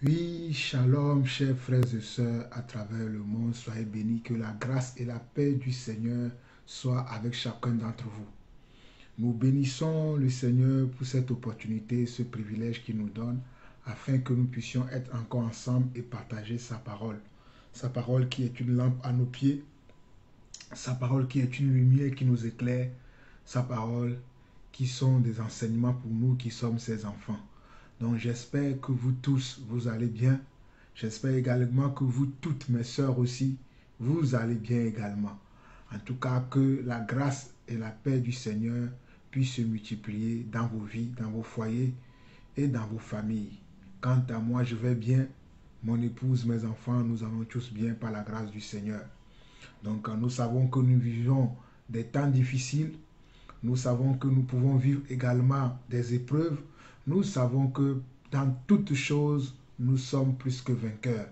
Oui, shalom, chers frères et sœurs à travers le monde. Soyez bénis, que la grâce et la paix du Seigneur soient avec chacun d'entre vous. Nous bénissons le Seigneur pour cette opportunité, ce privilège qu'il nous donne, afin que nous puissions être encore ensemble et partager sa parole. Sa parole qui est une lampe à nos pieds, sa parole qui est une lumière qui nous éclaire, sa parole qui sont des enseignements pour nous qui sommes ses enfants. Donc j'espère que vous tous, vous allez bien. J'espère également que vous toutes, mes sœurs aussi, vous allez bien également. En tout cas, que la grâce et la paix du Seigneur puissent se multiplier dans vos vies, dans vos foyers et dans vos familles. Quant à moi, je vais bien. Mon épouse, mes enfants, nous allons tous bien par la grâce du Seigneur. Donc nous savons que nous vivons des temps difficiles. Nous savons que nous pouvons vivre également des épreuves. Nous savons que dans toutes choses, nous sommes plus que vainqueurs.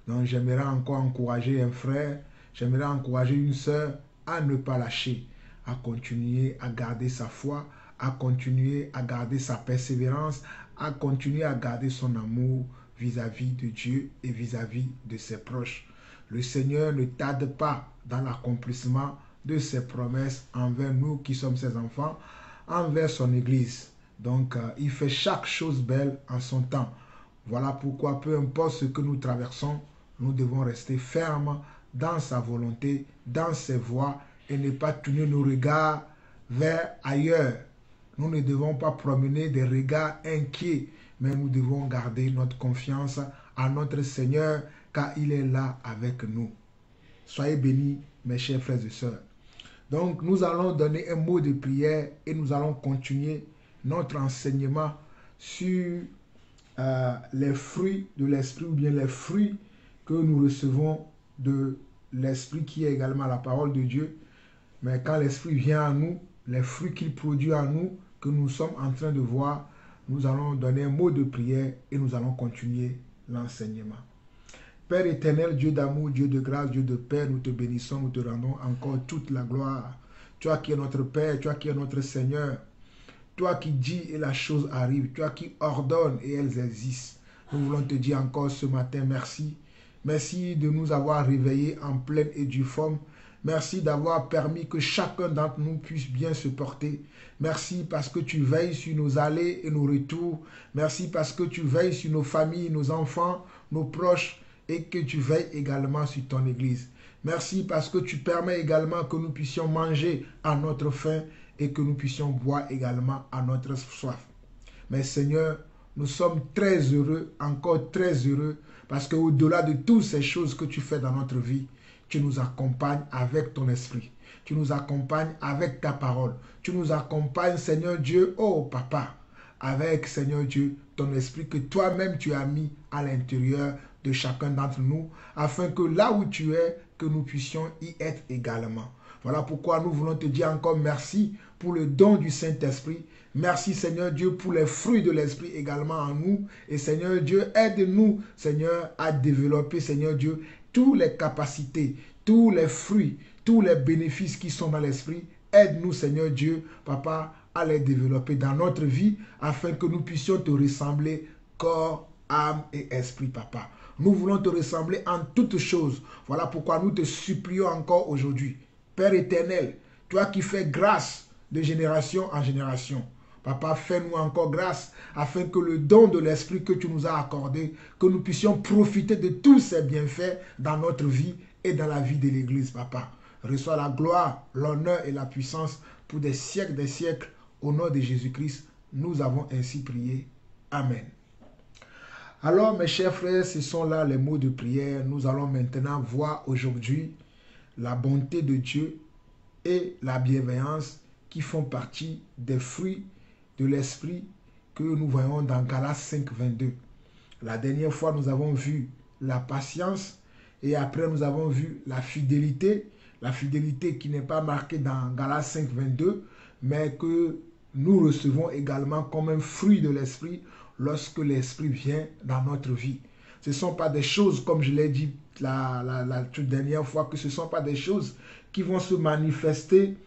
Donc j'aimerais encore encourager un frère, j'aimerais encourager une sœur à ne pas lâcher, à continuer à garder sa foi, à continuer à garder sa persévérance, à continuer à garder son amour vis-à-vis de Dieu et vis-à-vis de ses proches. Le Seigneur ne tarde pas dans l'accomplissement de ses promesses envers nous qui sommes ses enfants, envers son Église. Donc, il fait chaque chose belle en son temps. Voilà pourquoi, peu importe ce que nous traversons, nous devons rester fermes dans sa volonté, dans ses voies, et ne pas tourner nos regards vers ailleurs. Nous ne devons pas promener des regards inquiets, mais nous devons garder notre confiance à notre Seigneur, car il est là avec nous. Soyez bénis, mes chers frères et sœurs. Donc, nous allons donner un mot de prière et nous allons continuer notre enseignement sur les fruits de l'esprit ou bien les fruits que nous recevons de l'esprit qui est également la parole de Dieu. Mais quand l'esprit vient à nous, les fruits qu'il produit en nous, que nous sommes en train de voir, nous allons donner un mot de prière et nous allons continuer l'enseignement. Père éternel, Dieu d'amour, Dieu de grâce, Dieu de paix, nous te bénissons, nous te rendons encore toute la gloire. Toi qui es notre Père, toi qui es notre Seigneur, toi qui dis et la chose arrive, toi qui ordonnes et elles existent. Nous voulons te dire encore ce matin merci. Merci de nous avoir réveillés en pleine et due forme. Merci d'avoir permis que chacun d'entre nous puisse bien se porter. Merci parce que tu veilles sur nos allées et nos retours. Merci parce que tu veilles sur nos familles, nos enfants, nos proches et que tu veilles également sur ton Église. Merci parce que tu permets également que nous puissions manger à notre faim et que nous puissions boire également à notre soif. Mais Seigneur, nous sommes très heureux, encore très heureux, parce qu'au-delà de toutes ces choses que tu fais dans notre vie, tu nous accompagnes avec ton esprit. Tu nous accompagnes avec ta parole. Tu nous accompagnes, Seigneur Dieu, oh Papa, avec, Seigneur Dieu, ton esprit que toi-même tu as mis à l'intérieur de chacun d'entre nous, afin que là où tu es, que nous puissions y être également. Voilà pourquoi nous voulons te dire encore merci pour le don du Saint-Esprit. Merci Seigneur Dieu pour les fruits de l'Esprit également en nous. Et Seigneur Dieu, aide-nous Seigneur à développer Seigneur Dieu toutes les capacités, tous les fruits, tous les bénéfices qui sont dans l'Esprit. Aide-nous Seigneur Dieu, Papa, à les développer dans notre vie afin que nous puissions te ressembler corps, âme et esprit, Papa. Nous voulons te ressembler en toutes choses. Voilà pourquoi nous te supplions encore aujourd'hui. Père éternel, toi qui fais grâce de génération en génération, Papa, fais-nous encore grâce afin que le don de l'Esprit que tu nous as accordé, que nous puissions profiter de tous ces bienfaits dans notre vie et dans la vie de l'Église, Papa. Reçois la gloire, l'honneur et la puissance pour des siècles. Au nom de Jésus-Christ, nous avons ainsi prié. Amen. Alors, mes chers frères, ce sont là les mots de prière. Nous allons maintenant voir aujourd'hui la bonté de Dieu et la bienveillance qui font partie des fruits de l'esprit que nous voyons dans Galates 5, 22. La dernière fois, nous avons vu la patience et après, nous avons vu la fidélité qui n'est pas marquée dans Galates 5, 22, mais que nous recevons également comme un fruit de l'esprit lorsque l'esprit vient dans notre vie. Ce ne sont pas des choses, comme je l'ai dit la toute dernière fois, que ce ne sont pas des choses qui vont se manifester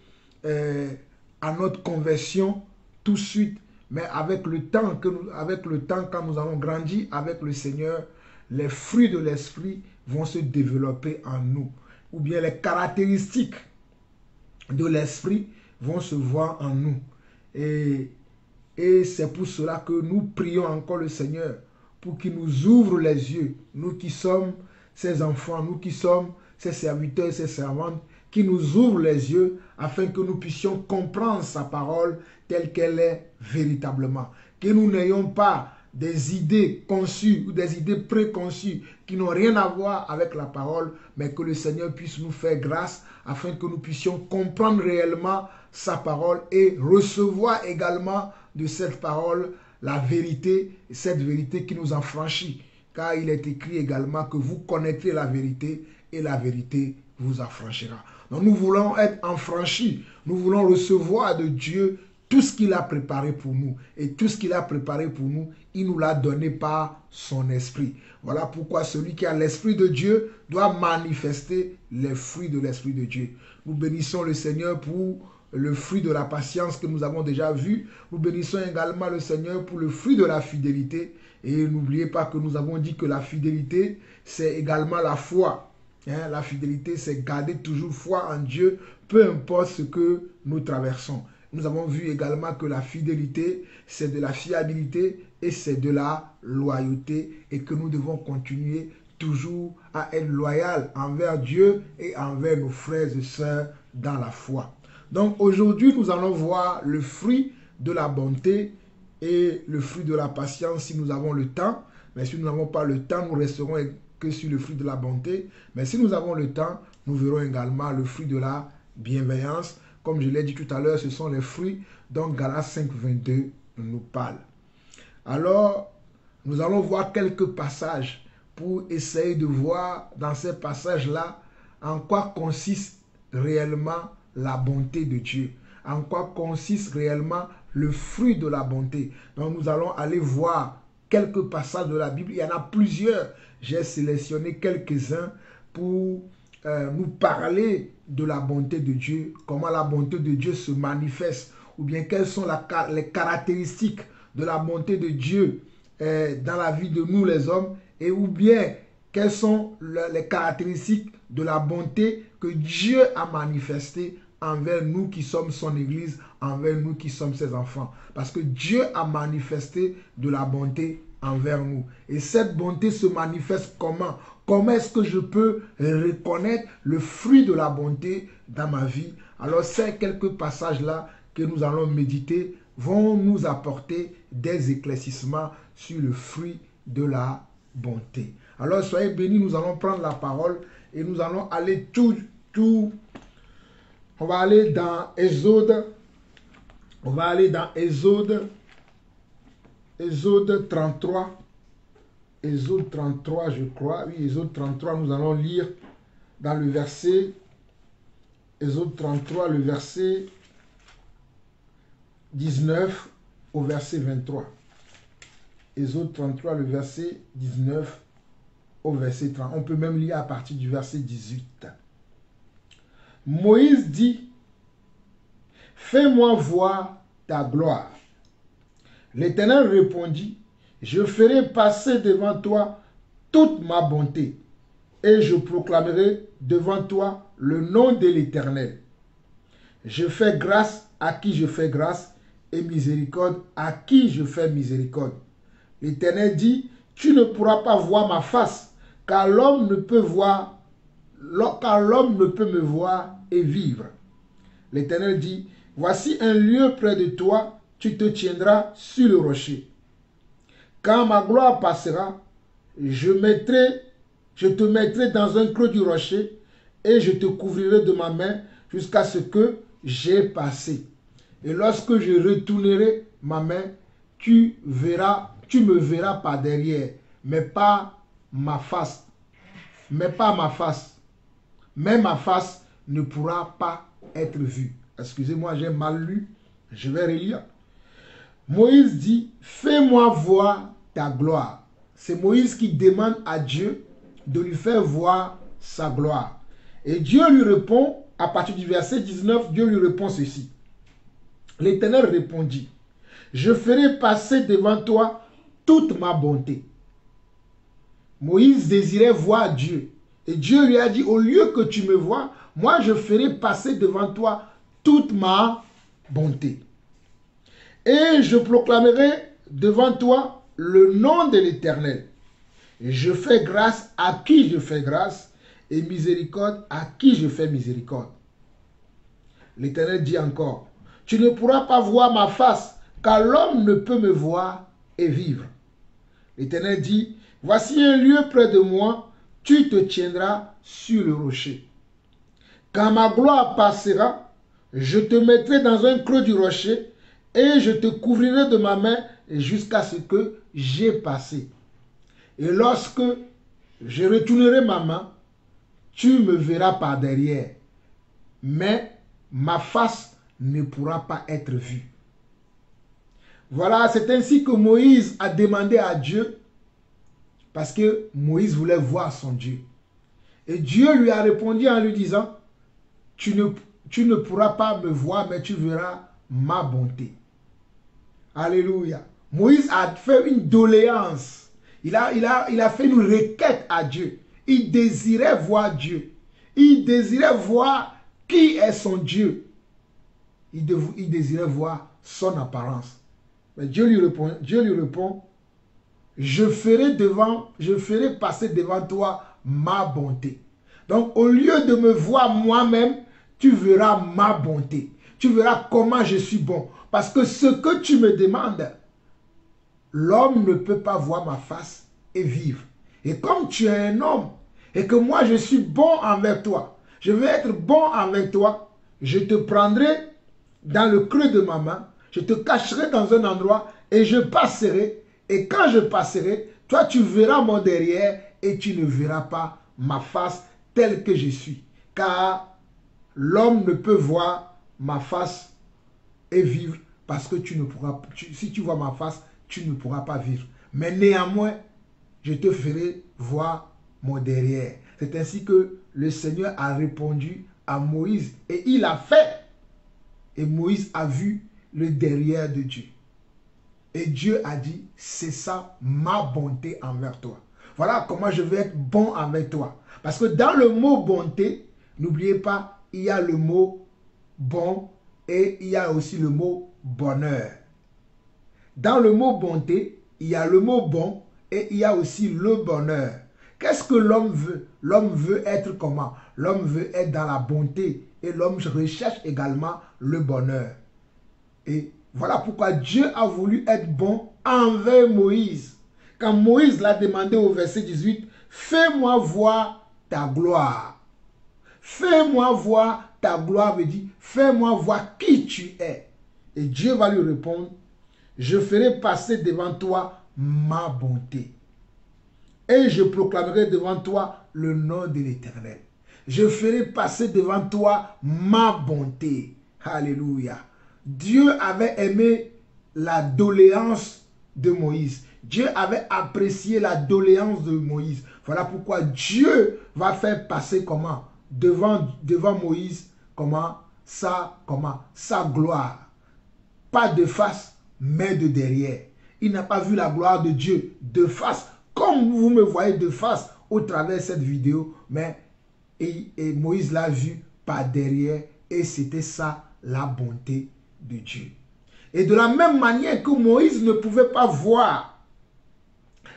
à notre conversion tout de suite, Mais avec le temps, quand nous avons grandi avec le Seigneur, les fruits de l'esprit vont se développer en nous. Ou bien les caractéristiques de l'esprit vont se voir en nous. Et c'est pour cela que nous prions encore le Seigneur pour qu'il nous ouvre les yeux, nous qui sommes ses enfants, nous qui sommes ses serviteurs, ses servantes, qu'il nous ouvre les yeux afin que nous puissions comprendre sa parole telle qu'elle est véritablement. Que nous n'ayons pas des idées conçues ou des idées préconçues qui n'ont rien à voir avec la parole, mais que le Seigneur puisse nous faire grâce afin que nous puissions comprendre réellement sa parole et recevoir également de cette parole la vérité, cette vérité qui nous affranchit. Car il est écrit également que vous connaîtrez la vérité et la vérité vous affranchira. Donc nous voulons être affranchis, nous voulons recevoir de Dieu tout ce qu'il a préparé pour nous. Et tout ce qu'il a préparé pour nous, il nous l'a donné par son esprit. Voilà pourquoi celui qui a l'esprit de Dieu doit manifester les fruits de l'esprit de Dieu. Nous bénissons le Seigneur pour le fruit de la patience que nous avons déjà vu. Nous bénissons également le Seigneur pour le fruit de la fidélité. Et n'oubliez pas que nous avons dit que la fidélité, c'est également la foi. La fidélité, c'est garder toujours foi en Dieu, peu importe ce que nous traversons. Nous avons vu également que la fidélité, c'est de la fiabilité et c'est de la loyauté et que nous devons continuer toujours à être loyal envers Dieu et envers nos frères et sœurs dans la foi. Donc aujourd'hui, nous allons voir le fruit de la bonté et le fruit de la patience si nous avons le temps. Mais si nous n'avons pas le temps, nous resterons que sur le fruit de la bonté. Mais si nous avons le temps, nous verrons également le fruit de la bienveillance. Comme je l'ai dit tout à l'heure, ce sont les fruits dont Galates 5, 22 nous parle. Alors, nous allons voir quelques passages pour essayer de voir dans ces passages-là en quoi consiste réellement la bonté de Dieu. En quoi consiste réellement le fruit de la bonté. Donc nous allons aller voir quelques passages de la Bible. Il y en a plusieurs. J'ai sélectionné quelques-uns pour nous parler de la bonté de Dieu, comment la bonté de Dieu se manifeste, ou bien quelles sont les caractéristiques de la bonté de Dieu dans la vie de nous les hommes, et ou bien quelles sont les caractéristiques de la bonté que Dieu a manifestée envers nous qui sommes son Église, envers nous qui sommes ses enfants. Parce que Dieu a manifesté de la bonté envers nous. Et cette bonté se manifeste comment? Comment est-ce que je peux reconnaître le fruit de la bonté dans ma vie? Alors ces quelques passages-là que nous allons méditer vont nous apporter des éclaircissements sur le fruit de la bonté. Alors soyez bénis, nous allons prendre la parole et nous allons aller on va aller dans Exode. On va aller dans Exode 33. Exode 33, je crois. Oui, Exode 33, nous allons lire dans le verset. Exode 33, le verset 19 au verset 23. Exode 33, le verset 19 au verset 30. On peut même lire à partir du verset 18. Moïse dit, « Fais-moi voir ta gloire. » L'Éternel répondit, « Je ferai passer devant toi toute ma bonté, et je proclamerai devant toi le nom de l'Éternel. Je fais grâce à qui je fais grâce, et miséricorde à qui je fais miséricorde. » L'Éternel dit, « Tu ne pourras pas voir ma face, car l'homme ne peut me voir et vivre. » L'Éternel dit, « Voici un lieu près de toi, tu te tiendras sur le rocher. Quand ma gloire passera, je te mettrai dans un creux du rocher et je te couvrirai de ma main jusqu'à ce que j'ai passé. Et lorsque je retournerai ma main, tu me verras par derrière, mais ma face ne pourra pas être vue. » Excusez-moi, j'ai mal lu. Je vais relire. Moïse dit, « Fais-moi voir ta gloire. » C'est Moïse qui demande à Dieu de lui faire voir sa gloire. Et Dieu lui répond, à partir du verset 19, Dieu lui répond ceci. L'Éternel répondit, « Je ferai passer devant toi toute ma bonté. Moïse désirait voir Dieu. Et Dieu lui a dit, au lieu que tu me vois, moi je ferai passer devant toi toute ma bonté. Et je proclamerai devant toi le nom de l'Éternel. Je fais grâce à qui je fais grâce et miséricorde à qui je fais miséricorde. L'Éternel dit encore, tu ne pourras pas voir ma face, car l'homme ne peut me voir et vivre. L'Éternel dit, voici un lieu près de moi, tu te tiendras sur le rocher. Quand ma gloire passera, je te mettrai dans un creux du rocher et je te couvrirai de ma main jusqu'à ce que j'ai passé. Et lorsque je retournerai ma main, tu me verras par derrière, mais ma face ne pourra pas être vue. Voilà, c'est ainsi que Moïse a demandé à Dieu, parce que Moïse voulait voir son Dieu. Et Dieu lui a répondu en lui disant, tu ne pourras pas me voir, mais tu verras ma bonté. Alléluia. Moïse a fait une doléance. Il a fait une requête à Dieu. Il désirait voir Dieu. Il désirait voir qui est son Dieu. Il désirait voir son apparence. Mais Dieu lui répond, je ferai passer devant toi ma bonté. Donc, au lieu de me voir moi-même, tu verras ma bonté. Tu verras comment je suis bon. Parce que ce que tu me demandes, l'homme ne peut pas voir ma face et vivre. Et comme tu es un homme, et que moi je suis bon envers toi, je vais être bon avec toi, je te prendrai dans le creux de ma main, je te cacherai dans un endroit et je passerai. Et quand je passerai, toi tu verras mon derrière et tu ne verras pas ma face telle que je suis. Car l'homme ne peut voir ma face et vivre parce que si tu vois ma face, tu ne pourras pas vivre. Mais néanmoins, je te ferai voir mon derrière. C'est ainsi que le Seigneur a répondu à Moïse et il a fait. Et Moïse a vu le derrière de Dieu. Et Dieu a dit, c'est ça ma bonté envers toi. Voilà comment je vais être bon avec toi. Parce que dans le mot bonté, n'oubliez pas, il y a le mot bon et il y a aussi le mot bonheur. Dans le mot bonté, il y a le mot bon et il y a aussi le bonheur. Qu'est-ce que l'homme veut? L'homme veut être comment? L'homme veut être dans la bonté et l'homme recherche également le bonheur. Et voilà pourquoi Dieu a voulu être bon envers Moïse. Quand Moïse l'a demandé au verset 18, fais-moi voir ta gloire. Fais-moi voir ta gloire, veut dire, fais-moi voir qui tu es. Et Dieu va lui répondre, je ferai passer devant toi ma bonté. Et je proclamerai devant toi le nom de l'Éternel. Je ferai passer devant toi ma bonté. Alléluia. Dieu avait aimé la doléance de Moïse. Dieu avait apprécié la doléance de Moïse. Voilà pourquoi Dieu va faire passer comment? Devant Moïse, sa gloire. Pas de face, mais de derrière. Il n'a pas vu la gloire de Dieu de face, comme vous me voyez de face au travers de cette vidéo, mais et Moïse l'a vu par derrière et c'était ça la bonté de Dieu. Et de la même manière que Moïse ne pouvait pas voir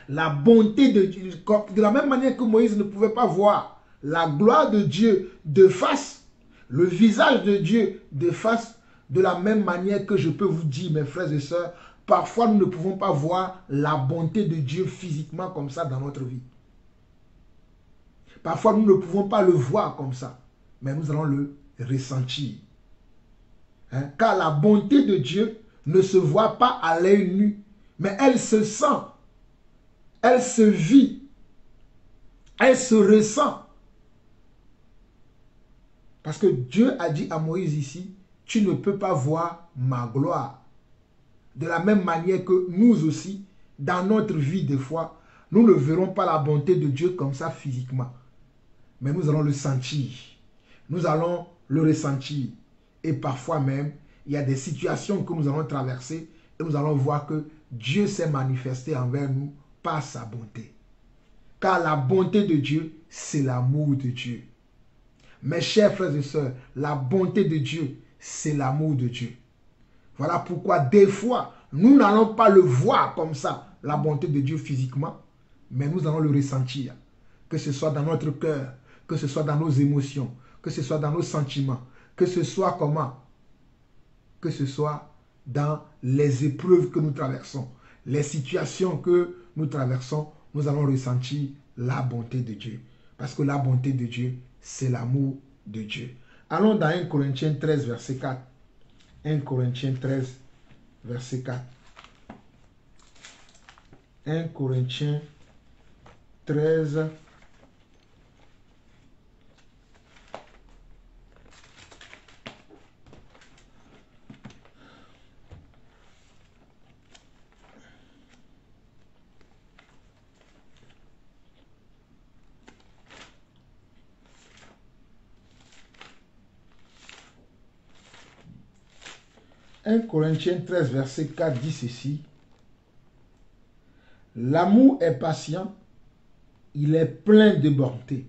la bonté de Dieu, de la même manière que Moïse ne pouvait pas voir la gloire de Dieu de face, le visage de Dieu de face, de la même manière que je peux vous dire, mes frères et sœurs, parfois nous ne pouvons pas voir la bonté de Dieu physiquement comme ça dans notre vie. Parfois nous ne pouvons pas le voir comme ça, mais nous allons le ressentir. Car la bonté de Dieu ne se voit pas à l'œil nu, mais elle se sent, elle se vit, elle se ressent. Parce que Dieu a dit à Moïse ici, tu ne peux pas voir ma gloire. De la même manière que nous aussi, dans notre vie des fois, nous ne verrons pas la bonté de Dieu comme ça physiquement. Mais nous allons le sentir. Nous allons le ressentir. Et parfois même, il y a des situations que nous allons traverser Et nous allons voir que Dieu s'est manifesté envers nous par sa bonté. Car la bonté de Dieu, c'est l'amour de Dieu. Mes chers frères et sœurs, la bonté de Dieu, c'est l'amour de Dieu. Voilà pourquoi des fois, nous n'allons pas le voir comme ça, la bonté de Dieu physiquement, mais nous allons le ressentir. Que ce soit dans notre cœur, que ce soit dans nos émotions, que ce soit dans nos sentiments, que ce soit comment? Que ce soit dans les épreuves que nous traversons, les situations que nous traversons, nous allons ressentir la bonté de Dieu. Parce que la bonté de Dieu, c'est l'amour de Dieu. Allons dans 1 Corinthiens 13, verset 4. 1 Corinthiens 13, verset 4. 1 Corinthiens 13, Corinthiens 13, verset 4 dit ceci. L'amour est patient, il est plein de bonté.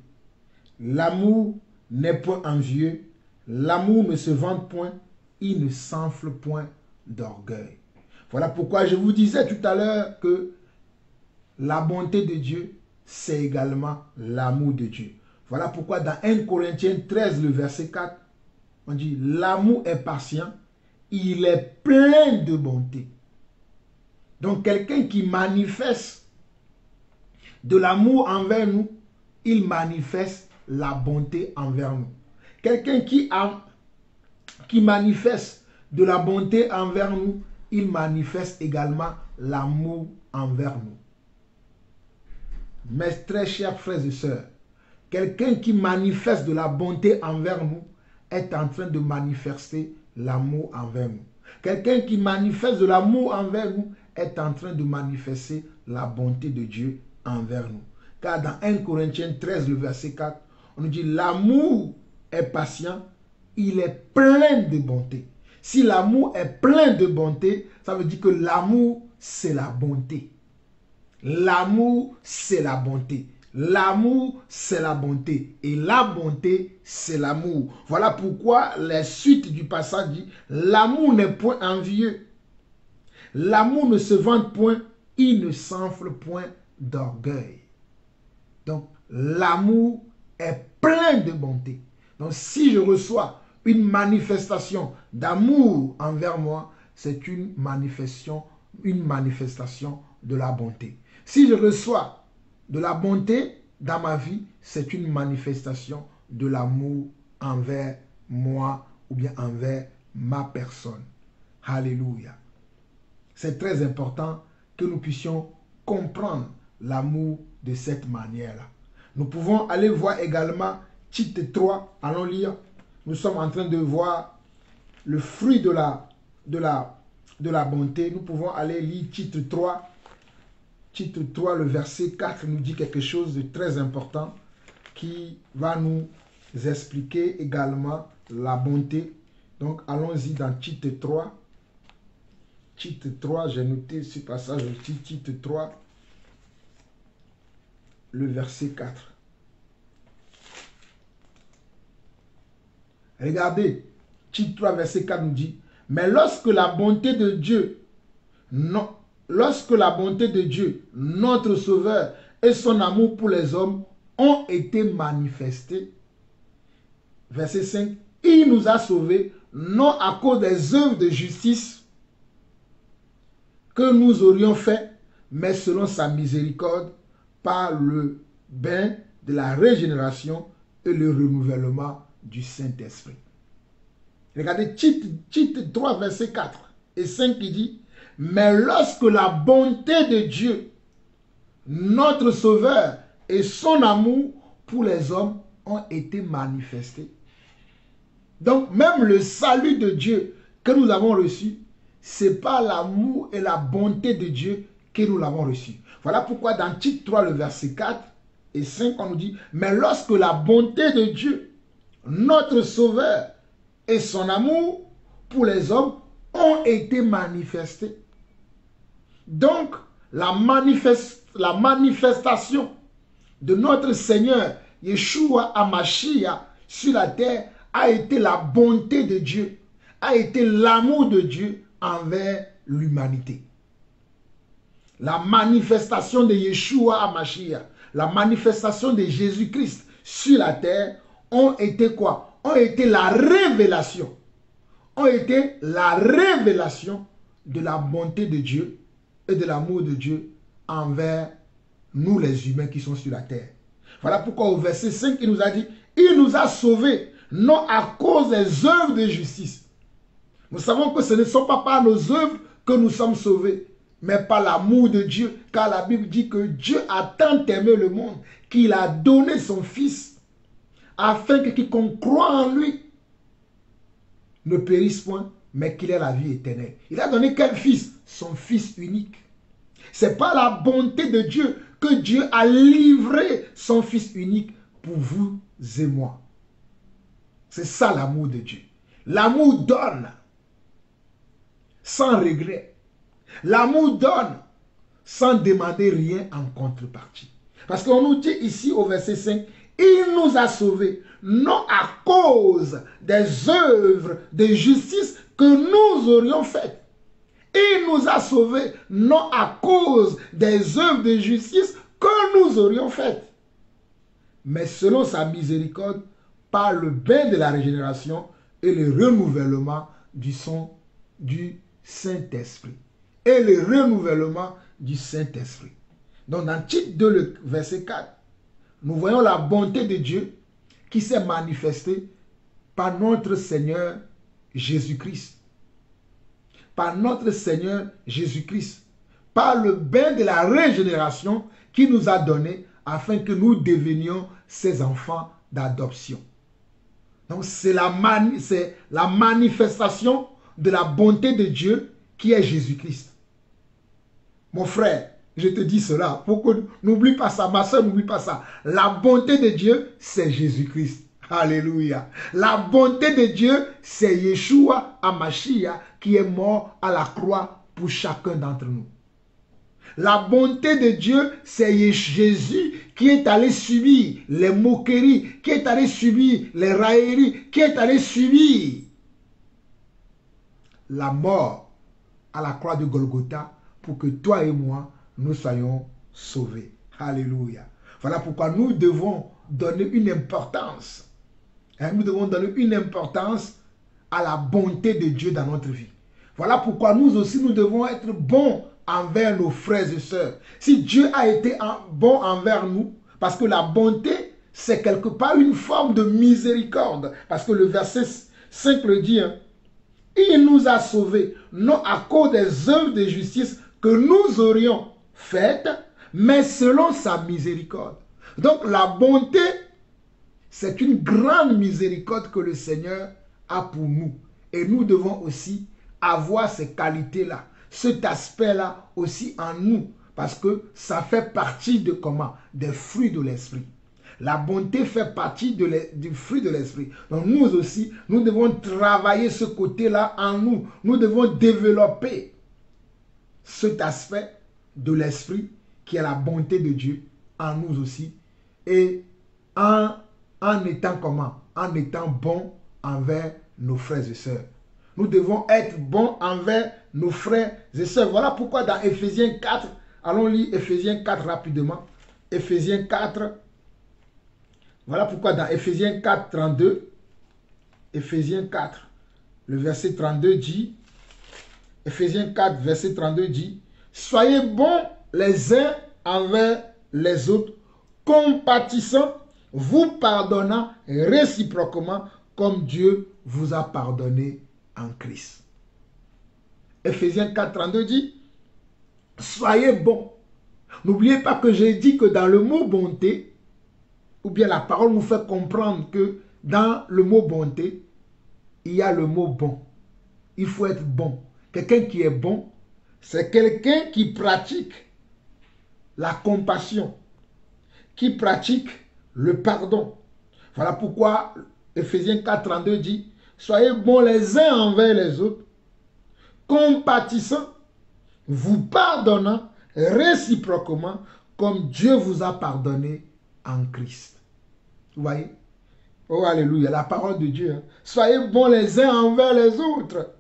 L'amour n'est point envieux, l'amour ne se vante point, il ne s'enfle point d'orgueil. Voilà pourquoi je vous disais tout à l'heure que la bonté de Dieu, c'est également l'amour de Dieu. Voilà pourquoi dans 1 Corinthiens 13, le verset 4, on dit l'amour est patient, il est plein de bonté. Donc quelqu'un qui manifeste de l'amour envers nous, il manifeste la bonté envers nous. Quelqu'un qui manifeste de la bonté envers nous, il manifeste également l'amour envers nous. Mes très chers frères et sœurs, quelqu'un qui manifeste de la bonté envers nous est en train de manifester l'amour envers nous. Quelqu'un qui manifeste de l'amour envers nous est en train de manifester la bonté de Dieu envers nous. Car dans 1 Corinthiens 13, le verset 4, on nous dit l'amour est patient, il est plein de bonté. Si l'amour est plein de bonté, ça veut dire que l'amour, c'est la bonté. L'amour, c'est la bonté. L'amour, c'est la bonté. Et la bonté, c'est l'amour. Voilà pourquoi la suite du passage dit, l'amour n'est point envieux. L'amour ne se vante point, il ne s'enfle point d'orgueil. Donc, l'amour est plein de bonté. Donc, si je reçois une manifestation d'amour envers moi, c'est une manifestation de la bonté. Si je reçois de la bonté dans ma vie, c'est une manifestation de l'amour envers moi ou bien envers ma personne. Alléluia. C'est très important que nous puissions comprendre l'amour de cette manière-là. Nous pouvons aller voir également Tite 3, allons lire. Nous sommes en train de voir le fruit de la bonté. Nous pouvons aller lire Tite 3. Tite 3, le verset 4 nous dit quelque chose de très important qui va nous expliquer également la bonté. Donc allons-y dans Tite 3. Tite 3, j'ai noté ce passage aussi, Tite 3, le verset 4. Regardez, Tite 3, verset 4 nous dit, mais lorsque la bonté de Dieu, notre Sauveur et son amour pour les hommes ont été manifestés, verset 5, il nous a sauvés, non à cause des œuvres de justice que nous aurions fait, mais selon sa miséricorde, par le bain de la régénération et le renouvellement du Saint-Esprit. Regardez Tite 3, verset 4 et 5 qui dit, mais lorsque la bonté de Dieu, notre Sauveur et son amour pour les hommes ont été manifestés. Donc même le salut de Dieu que nous avons reçu, c'est pas l'amour et la bonté de Dieu que nous l'avons reçu. Voilà pourquoi dans Tite 3, le verset 4 et 5, on nous dit, mais lorsque la bonté de Dieu, notre Sauveur et son amour pour les hommes ont été manifestés. Donc, la manifestation de notre Seigneur Yeshua HaMashiach sur la terre a été la bonté de Dieu, a été l'amour de Dieu envers l'humanité. La manifestation de Yeshua HaMashiach, la manifestation de Jésus-Christ sur la terre ont été quoi? Ont été la révélation. Ont été la révélation de la bonté de Dieu et de l'amour de Dieu envers nous les humains qui sont sur la terre. Voilà pourquoi au verset 5, il nous a dit, il nous a sauvés, non à cause des œuvres de justice. Nous savons que ce ne sont pas par nos œuvres que nous sommes sauvés, mais par l'amour de Dieu. Car la Bible dit que Dieu a tant aimé le monde qu'il a donné son Fils afin que quiconque croit en lui ne périsse point, mais qu'il ait la vie éternelle. Il a donné quel Fils? Son Fils unique. C'est par la bonté de Dieu que Dieu a livré son Fils unique pour vous et moi. C'est ça l'amour de Dieu. L'amour donne sans regret. L'amour donne sans demander rien en contrepartie. Parce qu'on nous dit ici au verset 5, il nous a sauvés, non à cause des œuvres de justice que nous aurions faites. Il nous a sauvés, non à cause des œuvres de justice que nous aurions faites, mais selon sa miséricorde, par le bain de la régénération et le renouvellement du Saint-Esprit. Et le renouvellement du Saint-Esprit. Donc dans Tite 2, le verset 4, nous voyons la bonté de Dieu qui s'est manifestée par notre Seigneur Jésus-Christ. Par notre Seigneur Jésus-Christ. Par le bain de la régénération qui nous a donné afin que nous devenions ses enfants d'adoption. Donc c'est la manifestation de la bonté de Dieu qui est Jésus-Christ. Mon frère, je te dis cela, pour que n'oublie pas ça, ma soeur n'oublie pas ça. La bonté de Dieu, c'est Jésus-Christ. Alléluia. La bonté de Dieu, c'est Yeshua HaMashiach qui est mort à la croix pour chacun d'entre nous. La bonté de Dieu, c'est Jésus qui est allé subir les moqueries, qui est allé subir les railleries, qui est allé subir la mort à la croix de Golgotha pour que toi et moi, nous soyons sauvés. Alléluia. Voilà pourquoi nous devons donner une importance. Nous devons donner une importance à la bonté de Dieu dans notre vie. Voilà pourquoi nous aussi, nous devons être bons envers nos frères et sœurs. Si Dieu a été bon envers nous, parce que la bonté, c'est quelque part une forme de miséricorde. Parce que le verset 5 le dit, hein, il nous a sauvés, non à cause des œuvres de justice que nous aurions faites, mais selon sa miséricorde. Donc la bonté, c'est une grande miséricorde que le Seigneur a pour nous. Et nous devons aussi avoir ces qualités-là, cet aspect-là aussi en nous. Parce que ça fait partie de comment? Des fruits de l'esprit. La bonté fait partie du fruit de l'esprit. Donc nous aussi, nous devons travailler ce côté-là en nous. Nous devons développer cet aspect de l'esprit qui est la bonté de Dieu en nous aussi. Et en étant comment? En étant bon envers nos frères et sœurs. Nous devons être bons envers nos frères et sœurs. Voilà pourquoi dans Éphésiens 4, allons lire Éphésiens 4 rapidement. Éphésiens 4, voilà pourquoi dans Éphésiens 4, 32, Éphésiens 4, le verset 32 dit, Éphésiens 4, verset 32 dit, soyez bons les uns envers les autres, compatissants, vous pardonnant réciproquement comme Dieu vous a pardonné en Christ. Éphésiens 4, 32 dit, soyez bons. N'oubliez pas que j'ai dit que dans le mot bonté, ou bien la parole nous fait comprendre que dans le mot bonté, il y a le mot bon. Il faut être bon. Quelqu'un qui est bon, c'est quelqu'un qui pratique la compassion, qui pratique le pardon. Voilà pourquoi Éphésiens 4, 32 dit, soyez bons les uns envers les autres, compatissants, vous pardonnant réciproquement comme Dieu vous a pardonné en Christ. Vous voyez? Oh, alléluia, la parole de Dieu. Hein. Soyez bons les uns envers les autres,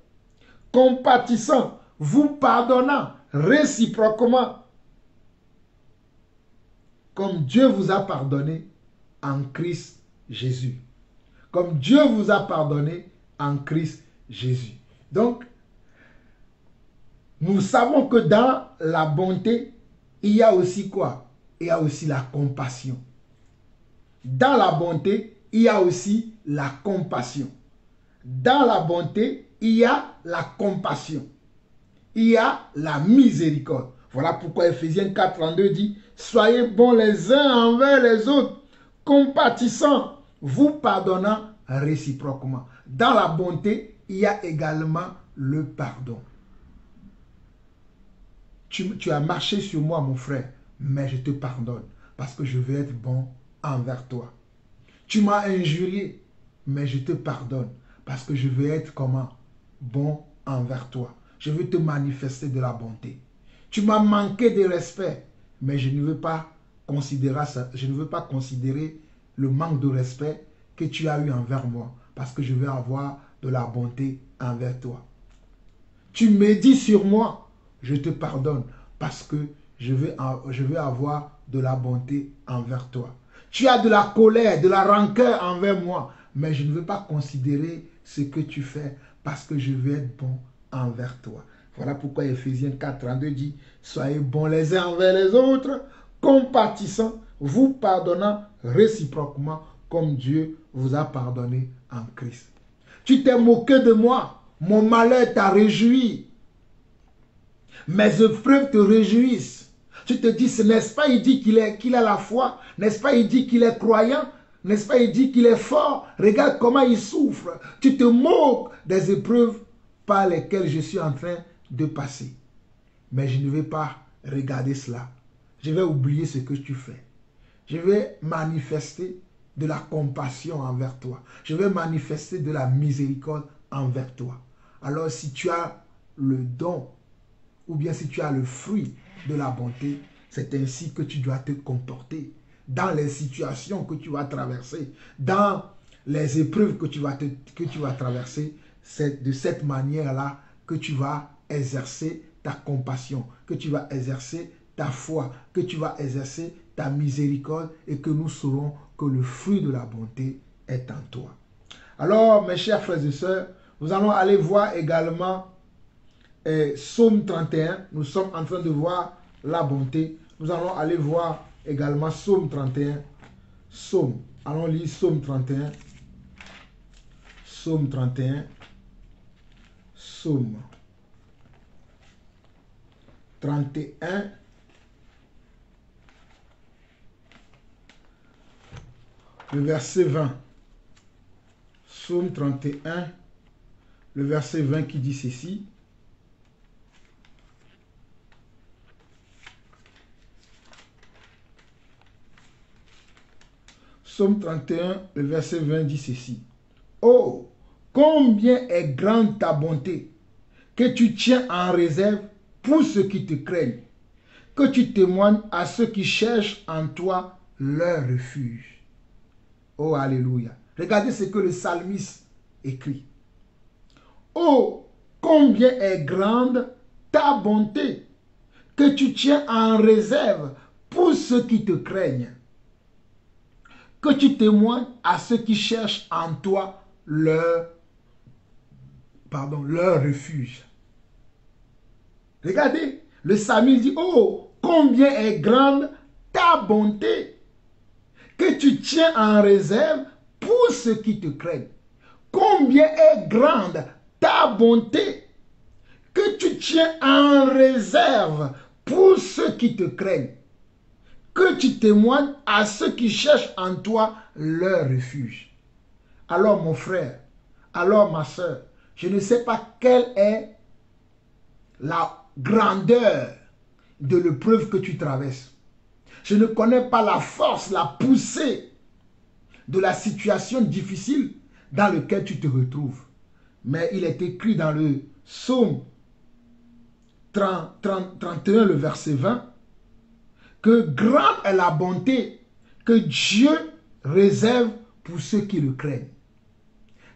compatissants, vous pardonnant réciproquement, comme Dieu vous a pardonné en Christ Jésus. Comme Dieu vous a pardonné en Christ Jésus. Donc, nous savons que dans la bonté, il y a aussi quoi? Il y a aussi la compassion. Dans la bonté, il y a aussi la compassion. Dans la bonté, il y a la compassion. Il y a la miséricorde. Voilà pourquoi Ephésiens 4:32 dit « Soyez bons les uns envers les autres, compatissants, vous pardonnant réciproquement. » Dans la bonté, il y a également le pardon. Tu as marché sur moi, mon frère, mais je te pardonne parce que je veux être bon envers toi. Tu m'as injurié, mais je te pardonne parce que je veux être comment? Bon envers toi. Je veux te manifester de la bonté. Tu m'as manqué de respect, mais je ne veux pas considérer ça, je ne veux pas considérer le manque de respect que tu as eu envers moi parce que je veux avoir de la bonté envers toi. Tu médis sur moi, je te pardonne parce que je veux avoir de la bonté envers toi. Tu as de la colère, de la rancœur envers moi, mais je ne veux pas considérer ce que tu fais parce que je veux être bon envers toi. Voilà pourquoi Ephésiens 4:32 dit « Soyez bons les uns envers les autres, compatissants, vous pardonnant réciproquement comme Dieu vous a pardonné en Christ. » Tu t'es moqué de moi, mon malheur t'a réjoui. Mes épreuves te réjouissent. Tu te dis, n'est-ce pas, il dit qu'il a la foi. N'est-ce pas, il dit qu'il est croyant. N'est-ce pas, il dit qu'il est fort. Regarde comment il souffre. Tu te moques des épreuves par lesquelles je suis en train de passer. Mais je ne vais pas regarder cela. Je vais oublier ce que tu fais. Je vais manifester de la compassion envers toi. Je vais manifester de la miséricorde envers toi. Alors si tu as le don ou bien si tu as le fruit de la bonté, c'est ainsi que tu dois te comporter dans les situations que tu vas traverser, dans les épreuves que tu vas traverser. C'est de cette manière-là que tu vas exercer ta compassion, que tu vas exercer ta foi, que tu vas exercer ta miséricorde et que nous saurons que le fruit de la bonté est en toi. Alors, mes chers frères et sœurs, nous allons aller voir également Psaume 31, nous sommes en train de voir la bonté. Nous allons aller voir également Psaume 31. Psaume, allons lire Psaume 31. Psaume 31. Psaume 31. Le verset 20. Psaume 31, le verset 20 qui dit ceci. Psaume 31, le verset 20 dit ceci. Oh, combien est grande ta bonté, que tu tiens en réserve pour ceux qui te craignent, que tu témoignes à ceux qui cherchent en toi leur refuge. Oh, alléluia. Regardez ce que le psalmiste écrit. Oh, combien est grande ta bonté, que tu tiens en réserve pour ceux qui te craignent, que tu témoignes à ceux qui cherchent en toi leur refuge. Regardez, le psalmiste dit, oh, combien est grande ta bonté, que tu tiens en réserve pour ceux qui te craignent. Combien est grande ta bonté, que tu tiens en réserve pour ceux qui te craignent, que tu témoignes à ceux qui cherchent en toi leur refuge. Alors mon frère, alors ma soeur, je ne sais pas quelle est la grandeur de l'épreuve que tu traverses. Je ne connais pas la force, la poussée de la situation difficile dans laquelle tu te retrouves. Mais il est écrit dans le psaume 31, le verset 20, que grande est la bonté que Dieu réserve pour ceux qui le craignent.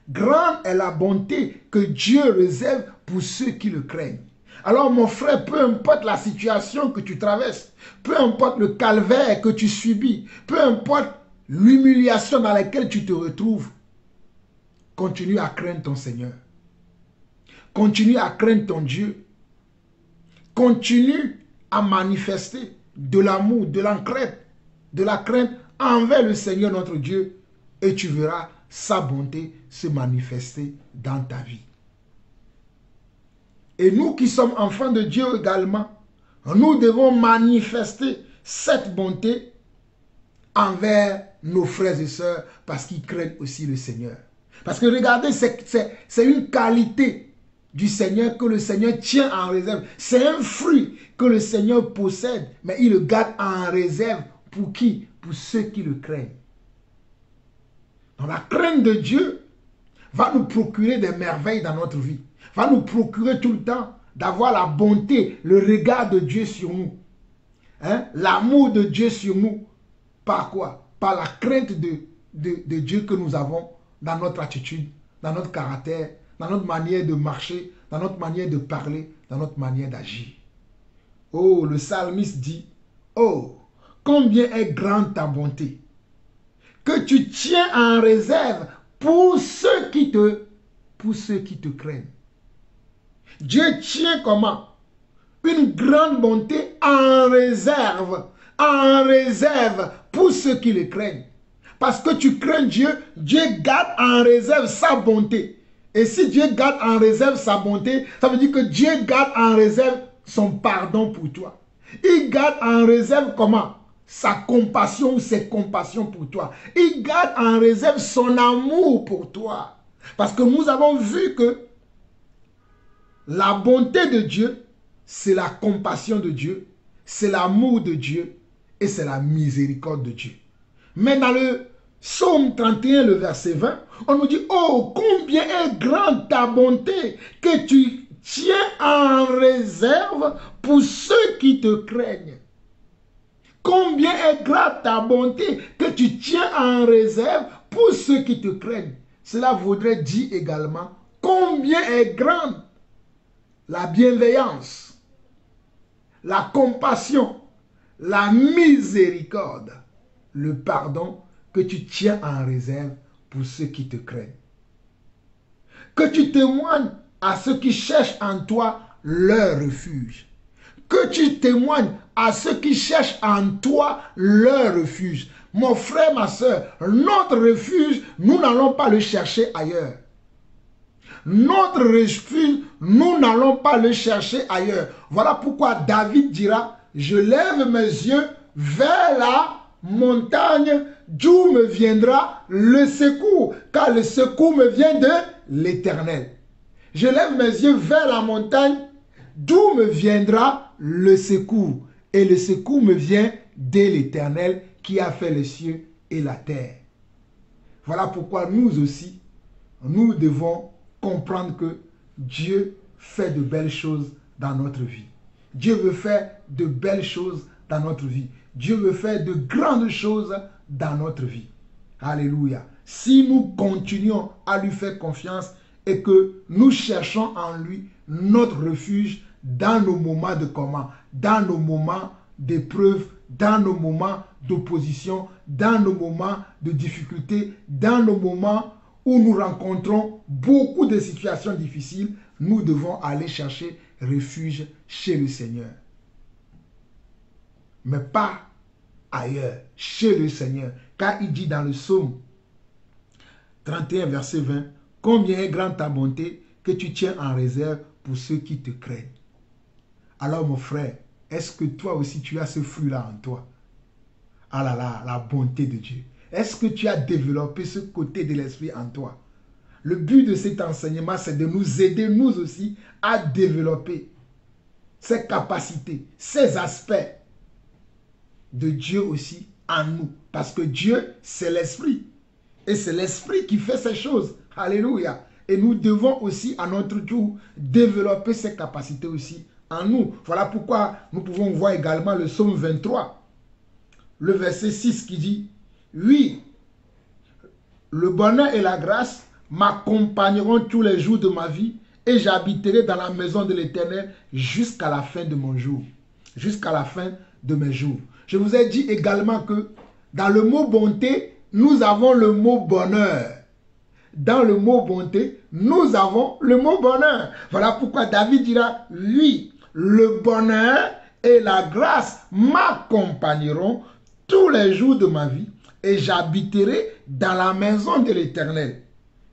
Grande est la bonté que Dieu réserve pour ceux qui le craignent. Alors mon frère, peu importe la situation que tu traverses, peu importe le calvaire que tu subis, peu importe l'humiliation dans laquelle tu te retrouves, continue à craindre ton Seigneur. Continue à craindre ton Dieu. Continue à manifester de l'amour, de la crainte envers le Seigneur notre Dieu, et tu verras sa bonté se manifester dans ta vie. Et nous qui sommes enfants de Dieu également, nous devons manifester cette bonté envers nos frères et sœurs parce qu'ils craignent aussi le Seigneur. Parce que regardez, c'est une qualité du Seigneur que le Seigneur tient en réserve. C'est un fruit que le Seigneur possède, mais il le garde en réserve. Pour qui? Pour ceux qui le craignent. Donc la crainte de Dieu va nous procurer des merveilles dans notre vie. Va nous procurer tout le temps d'avoir la bonté, le regard de Dieu sur nous. Hein? L'amour de Dieu sur nous. Par quoi? Par la crainte de Dieu que nous avons dans notre attitude, dans notre caractère, dans notre manière de marcher, dans notre manière de parler, dans notre manière d'agir. Oh, le psalmiste dit, oh, combien est grande ta bonté, que tu tiens en réserve pour ceux qui te craignent. Dieu tient comment? Une grande bonté en réserve pour ceux qui le craignent. Parce que tu crains Dieu, Dieu garde en réserve sa bonté. Et si Dieu garde en réserve sa bonté, ça veut dire que Dieu garde en réserve son pardon pour toi. Il garde en réserve comment? Sa compassion ou ses compassions pour toi. Il garde en réserve son amour pour toi. Parce que nous avons vu que la bonté de Dieu, c'est la compassion de Dieu, c'est l'amour de Dieu et c'est la miséricorde de Dieu. Mais dans le psaume 31, le verset 20, on nous dit, oh, combien est grande ta bonté que tu tiens en réserve pour ceux qui te craignent. Combien est grande ta bonté que tu tiens en réserve pour ceux qui te craignent. Cela voudrait dire également combien est grande la bienveillance, la compassion, la miséricorde, le pardon que tu tiens en réserve pour ceux qui te craignent. Que tu témoignes à ceux qui cherchent en toi leur refuge. Que tu témoignes à ceux qui cherchent en toi leur refuge. Mon frère, ma soeur, notre refuge, nous n'allons pas le chercher ailleurs. Notre refuge, nous n'allons pas le chercher ailleurs. Voilà pourquoi David dira, je lève mes yeux vers la montagne d'où me viendra le secours, car le secours me vient de l'Éternel. Je lève mes yeux vers la montagne d'où me viendra le secours. Et le secours me vient de l'Éternel qui a fait les cieux et la terre. Voilà pourquoi nous aussi, nous devons comprendre que Dieu fait de belles choses dans notre vie. Dieu veut faire de belles choses dans notre vie. Dieu veut faire de grandes choses dans notre vie. Alléluia. Si nous continuons à lui faire confiance et que nous cherchons en lui notre refuge dans nos moments de comment, dans nos moments d'épreuve, dans nos moments d'opposition, dans nos moments de difficulté, dans nos moments où nous rencontrons beaucoup de situations difficiles, nous devons aller chercher refuge chez le Seigneur. Mais pas ailleurs, chez le Seigneur. Car il dit dans le psaume 31, verset 20, « Combien est grande ta bonté que tu tiens en réserve pour ceux qui te craignent. » Alors mon frère, est-ce que toi aussi tu as ce fruit-là en toi? Ah là là, la bonté de Dieu. Est-ce que tu as développé ce côté de l'esprit en toi? Le but de cet enseignement, c'est de nous aider, nous aussi, à développer ces capacités, ces aspects de Dieu aussi en nous. Parce que Dieu, c'est l'esprit. Et c'est l'esprit qui fait ces choses. Alléluia. Et nous devons aussi, à notre tour, développer ces capacités aussi en nous. Voilà pourquoi nous pouvons voir également le psaume 23, le verset 6 qui dit, oui, le bonheur et la grâce m'accompagneront tous les jours de ma vie et j'habiterai dans la maison de l'Éternel jusqu'à la fin de mon jour. Jusqu'à la fin de mes jours. Je vous ai dit également que dans le mot bonté, nous avons le mot bonheur. Dans le mot bonté, nous avons le mot bonheur. Voilà pourquoi David dira, oui, le bonheur et la grâce m'accompagneront tous les jours de ma vie et j'habiterai dans la maison de l'Éternel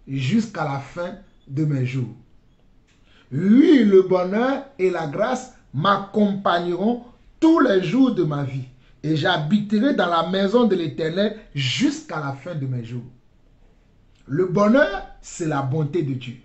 jusqu'à la fin de mes jours. Oui, le bonheur et la grâce m'accompagneront tous les jours de ma vie et j'habiterai dans la maison de l'Éternel jusqu'à la fin de mes jours. Le bonheur, c'est la bonté de Dieu.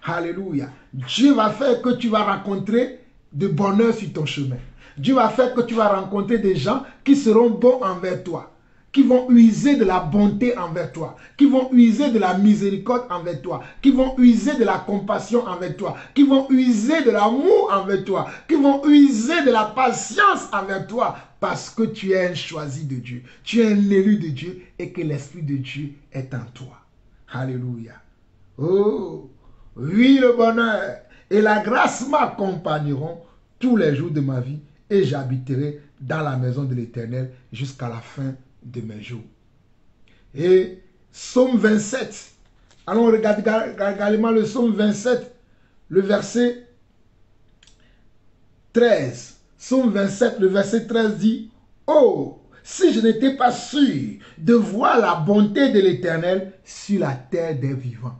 Alléluia. Dieu va faire que tu vas rencontrer de bonheur sur ton chemin. Dieu va faire que tu vas rencontrer des gens qui seront bons envers toi, qui vont user de la bonté envers toi, qui vont user de la miséricorde envers toi, qui vont user de la compassion envers toi, qui vont user de l'amour envers toi, qui vont user de la patience envers toi, parce que tu es un choisi de Dieu, tu es un élu de Dieu et que l'Esprit de Dieu est en toi. Alléluia. Oh, oui, le bonheur et la grâce m'accompagneront tous les jours de ma vie et j'habiterai dans la maison de l'Éternel jusqu'à la fin de mes jours. Et Psaume 27. Allons regarder également le Psaume 27, le verset 13. Psaume 27, le verset 13 dit, oh, si je n'étais pas sûr de voir la bonté de l'Éternel sur la terre des vivants.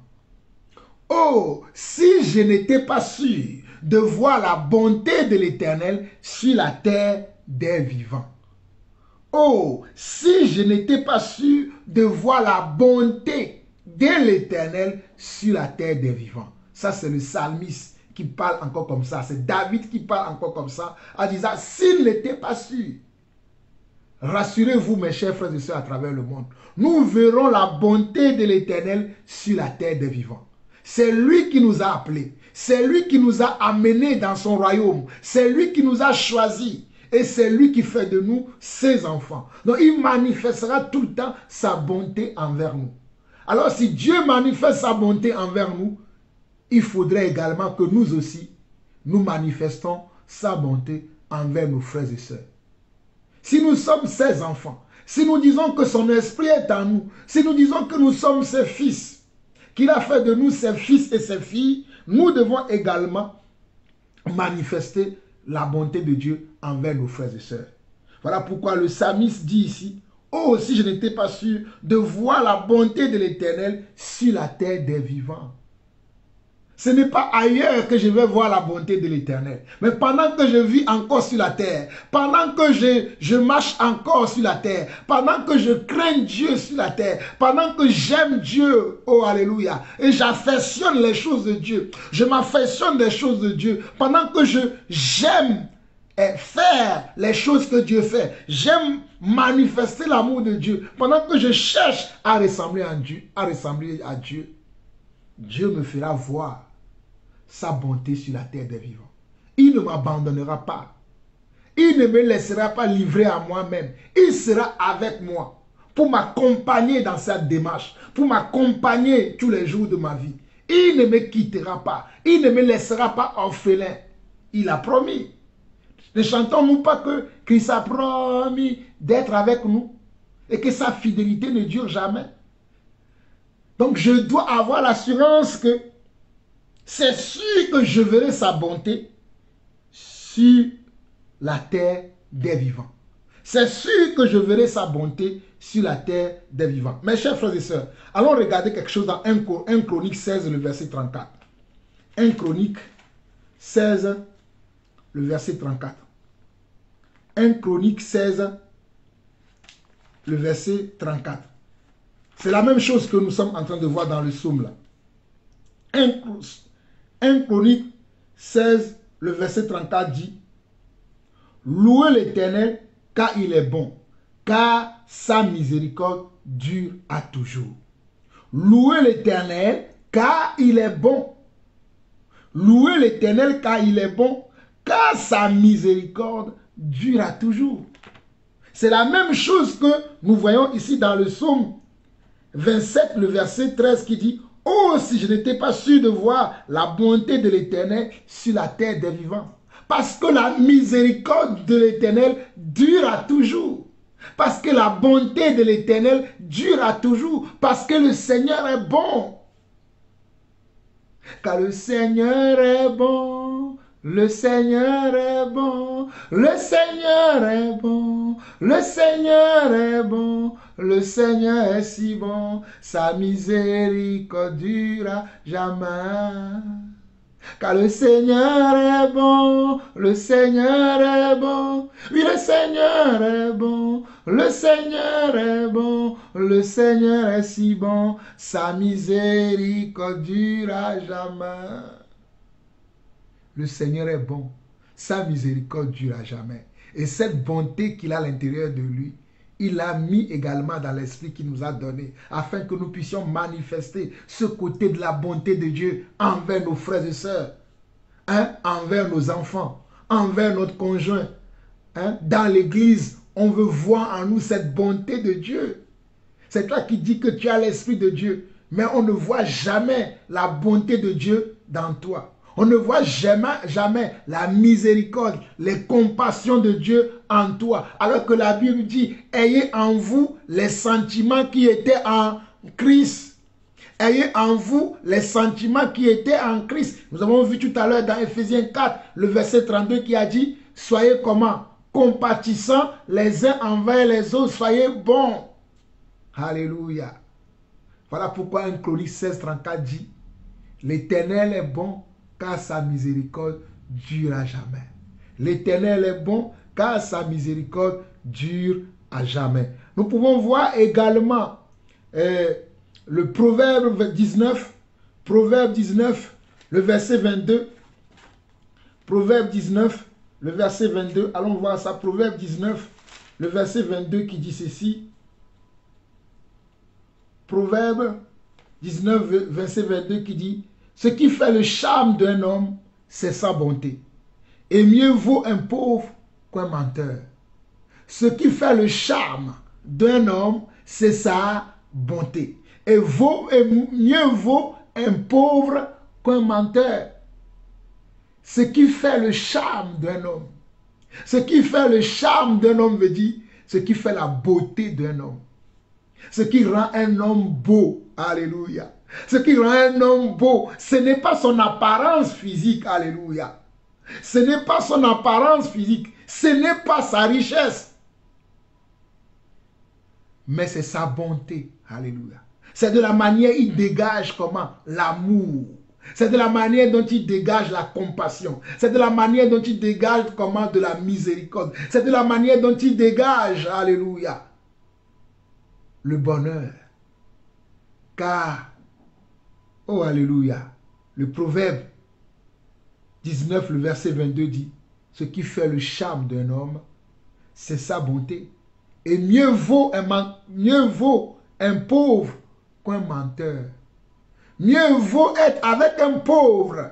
Oh, si je n'étais pas sûr de voir la bonté de l'Éternel sur la terre des vivants. Oh, si je n'étais pas sûr de voir la bonté de l'Éternel sur la terre des vivants. Ça, c'est le psalmiste qui parle encore comme ça. C'est David qui parle encore comme ça, en disant, s'il n'était pas sûr. Rassurez-vous, mes chers frères et sœurs à travers le monde. Nous verrons la bonté de l'Éternel sur la terre des vivants. C'est lui qui nous a appelés. C'est lui qui nous a amenés dans son royaume. C'est lui qui nous a choisis. Et c'est lui qui fait de nous ses enfants. Donc il manifestera tout le temps sa bonté envers nous. Alors si Dieu manifeste sa bonté envers nous, il faudrait également que nous aussi, nous manifestons sa bonté envers nos frères et sœurs. Si nous sommes ses enfants, si nous disons que son esprit est en nous, si nous disons que nous sommes ses fils, qu'il a fait de nous ses fils et ses filles, nous devons également manifester la bonté de Dieu envers nos frères et sœurs. Voilà pourquoi le psalmiste dit ici, oh, si je n'étais pas sûr de voir la bonté de l'Éternel sur la terre des vivants. Ce n'est pas ailleurs que je vais voir la bonté de l'Éternel. Mais pendant que je vis encore sur la terre, pendant que je marche encore sur la terre, pendant que je crains Dieu sur la terre, pendant que j'aime Dieu, oh alléluia, et j'affectionne les choses de Dieu, je m'affectionne des choses de Dieu, pendant que j'aime faire les choses que Dieu fait, j'aime manifester l'amour de Dieu, pendant que je cherche à ressembler à Dieu, Dieu me fera voir sa bonté sur la terre des vivants. Il ne m'abandonnera pas. Il ne me laissera pas livrer à moi-même. Il sera avec moi pour m'accompagner dans cette démarche, pour m'accompagner tous les jours de ma vie. Il ne me quittera pas. Il ne me laissera pas orphelin. Il a promis. Ne chantons-nous pas que Christ a promis d'être avec nous et que sa fidélité ne dure jamais. Donc je dois avoir l'assurance que c'est sûr que je verrai sa bonté sur la terre des vivants. C'est sûr que je verrai sa bonté sur la terre des vivants. Mes chers frères et sœurs, allons regarder quelque chose dans 1 Chronique 16, le verset 34. 1 Chronique 16, le verset 34. 1 Chronique 16, le verset 34. C'est la même chose que nous sommes en train de voir dans le psaume là. 1 Chronique 16, le verset 34 dit, louez l'Éternel car il est bon, car sa miséricorde dure à toujours. Louez l'Éternel car il est bon. Louez l'Éternel car il est bon, car sa miséricorde dure à toujours. C'est la même chose que nous voyons ici dans le psaume 27, le verset 13 qui dit « Oh, si je n'étais pas sûr de voir la bonté de l'Éternel sur la terre des vivants. » Parce que la miséricorde de l'Éternel dure à toujours. Parce que la bonté de l'Éternel dure à toujours. Parce que le Seigneur est bon. Car le Seigneur est bon. Le Seigneur est bon. Le Seigneur est bon. Le Seigneur est bon. Le Seigneur est si bon. Sa miséricorde dure à jamais. Car le Seigneur est bon, le Seigneur est bon, oui le Seigneur est bon, le Seigneur est bon, le Seigneur est si bon, sa miséricorde dure à jamais. Le Seigneur est bon, sa miséricorde dure à jamais. Et cette bonté qu'il a à l'intérieur de lui, il l'a mis également dans l'esprit qu'il nous a donné, afin que nous puissions manifester ce côté de la bonté de Dieu envers nos frères et sœurs, envers nos enfants, envers notre conjoint. Dans l'église, on veut voir en nous cette bonté de Dieu. C'est toi qui dis que tu as l'esprit de Dieu, mais on ne voit jamais la bonté de Dieu dans toi. On ne voit jamais la miséricorde, les compassions de Dieu en toi. Alors que la Bible dit, ayez en vous les sentiments qui étaient en Christ. Ayez en vous les sentiments qui étaient en Christ. Nous avons vu tout à l'heure dans Ephésiens 4, le verset 32 qui a dit, soyez comment? Compatissants les uns envers les autres, soyez bons. Alléluia. Voilà pourquoi 1 Chronique 16, 34 dit, l'Éternel est bon, car sa miséricorde dure à jamais. L'Éternel est bon, car sa miséricorde dure à jamais. Nous pouvons voir également le Proverbe 19, le verset 22. Proverbe 19, le verset 22. Allons voir ça. Proverbe 19, le verset 22 qui dit ceci. Proverbe 19, verset 22 qui dit, ce qui fait le charme d'un homme, c'est sa bonté. Et mieux vaut un pauvre qu'un menteur. Ce qui fait le charme d'un homme, c'est sa bonté. Et mieux vaut un pauvre qu'un menteur. Ce qui fait le charme d'un homme. Ce qui fait le charme d'un homme veut dire ce qui fait la beauté d'un homme. Ce qui rend un homme beau. Alléluia. Ce qui rend un homme beau, ce n'est pas son apparence physique. Alléluia. Ce n'est pas son apparence physique. Ce n'est pas sa richesse. Mais c'est sa bonté. Alléluia. C'est de la manière il dégage comment? L'amour. C'est de la manière dont il dégage la compassion. C'est de la manière dont il dégage comment? De la miséricorde. C'est de la manière dont il dégage, alléluia, le bonheur. Car, oh alléluia, le Proverbe 19, le verset 22 dit, ce qui fait le charme d'un homme, c'est sa bonté. Et mieux vaut un pauvre qu'un menteur. Mieux vaut être avec un pauvre,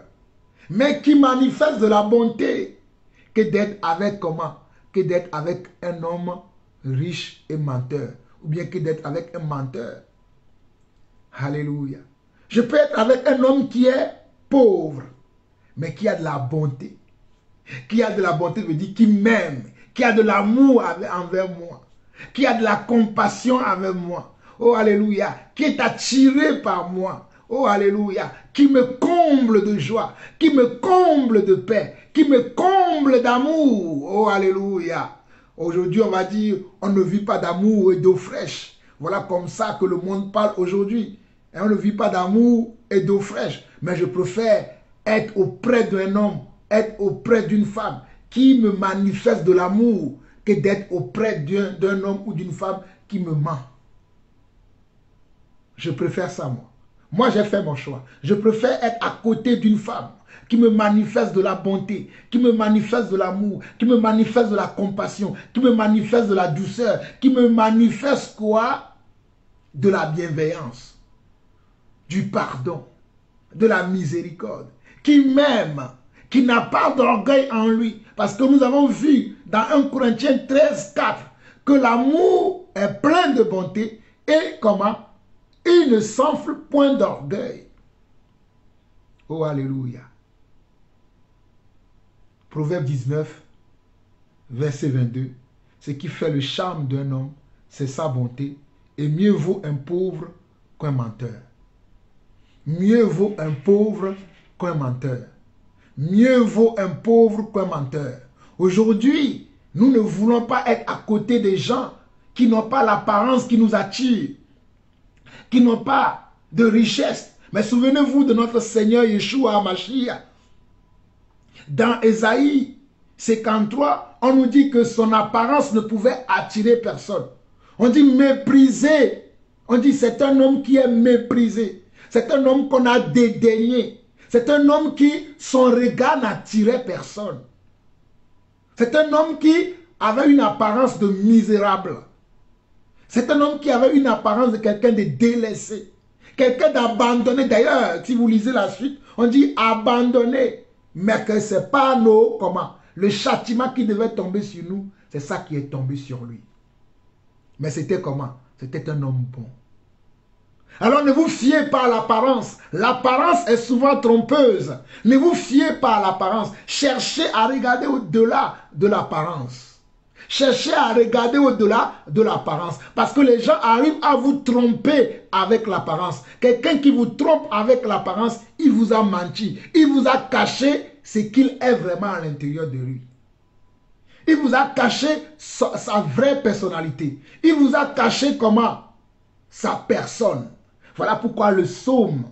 mais qui manifeste de la bonté, que d'être avec comment? Que d'être avec un homme riche et menteur. Ou bien que d'être avec un menteur. Alléluia. Je peux être avec un homme qui est pauvre, mais qui a de la bonté. Qui a de la bonté veut dire qui m'aime, qui a de l'amour envers moi, qui a de la compassion avec moi. Oh alléluia, qui est attiré par moi. Oh alléluia, qui me comble de joie, qui me comble de paix, qui me comble d'amour. Oh alléluia. Aujourd'hui on va dire, on ne vit pas d'amour et d'eau fraîche. Voilà comme ça que le monde parle aujourd'hui. Et on ne vit pas d'amour et d'eau fraîche. Mais je préfère être auprès d'un homme, être auprès d'une femme qui me manifeste de l'amour que d'être auprès d'un homme ou d'une femme qui me ment. Je préfère ça, moi. Moi, j'ai fait mon choix. Je préfère être à côté d'une femme qui me manifeste de la bonté, qui me manifeste de l'amour, qui me manifeste de la compassion, qui me manifeste de la douceur, qui me manifeste quoi? De la bienveillance, du pardon, de la miséricorde, qui m'aime, qui n'a pas d'orgueil en lui. Parce que nous avons vu dans 1 Corinthiens 13, 4 que l'amour est plein de bonté et comment? Il ne s'enfle point d'orgueil. Oh, alléluia. Proverbe 19, verset 22. Ce qui fait le charme d'un homme, c'est sa bonté. Et mieux vaut un pauvre qu'un menteur. Mieux vaut un pauvre qu'un menteur. Mieux vaut un pauvre qu'un menteur. Aujourd'hui, nous ne voulons pas être à côté des gens qui n'ont pas l'apparence qui nous attire, qui n'ont pas de richesse. Mais souvenez-vous de notre Seigneur Yeshua HaMashiach. Dans Ésaïe 53, on nous dit que son apparence ne pouvait attirer personne. On dit méprisé. On dit c'est un homme qui est méprisé. C'est un homme qu'on a dédaigné. C'est un homme qui, son regard n'attirait personne. C'est un homme qui avait une apparence de misérable. C'est un homme qui avait une apparence de quelqu'un de délaissé. Quelqu'un d'abandonné. D'ailleurs, si vous lisez la suite, on dit abandonné. Mais que ce n'est pas le châtiment qui devait tomber sur nous, c'est ça qui est tombé sur lui. Mais c'était comment? C'était un homme bon. Alors ne vous fiez pas à l'apparence. L'apparence est souvent trompeuse. Ne vous fiez pas à l'apparence. Cherchez à regarder au-delà de l'apparence. Cherchez à regarder au-delà de l'apparence. Parce que les gens arrivent à vous tromper avec l'apparence. Quelqu'un qui vous trompe avec l'apparence, il vous a menti. Il vous a caché ce qu'il est vraiment à l'intérieur de lui. Il vous a caché sa vraie personnalité. Il vous a caché comment? Sa personne. Voilà pourquoi le psaume,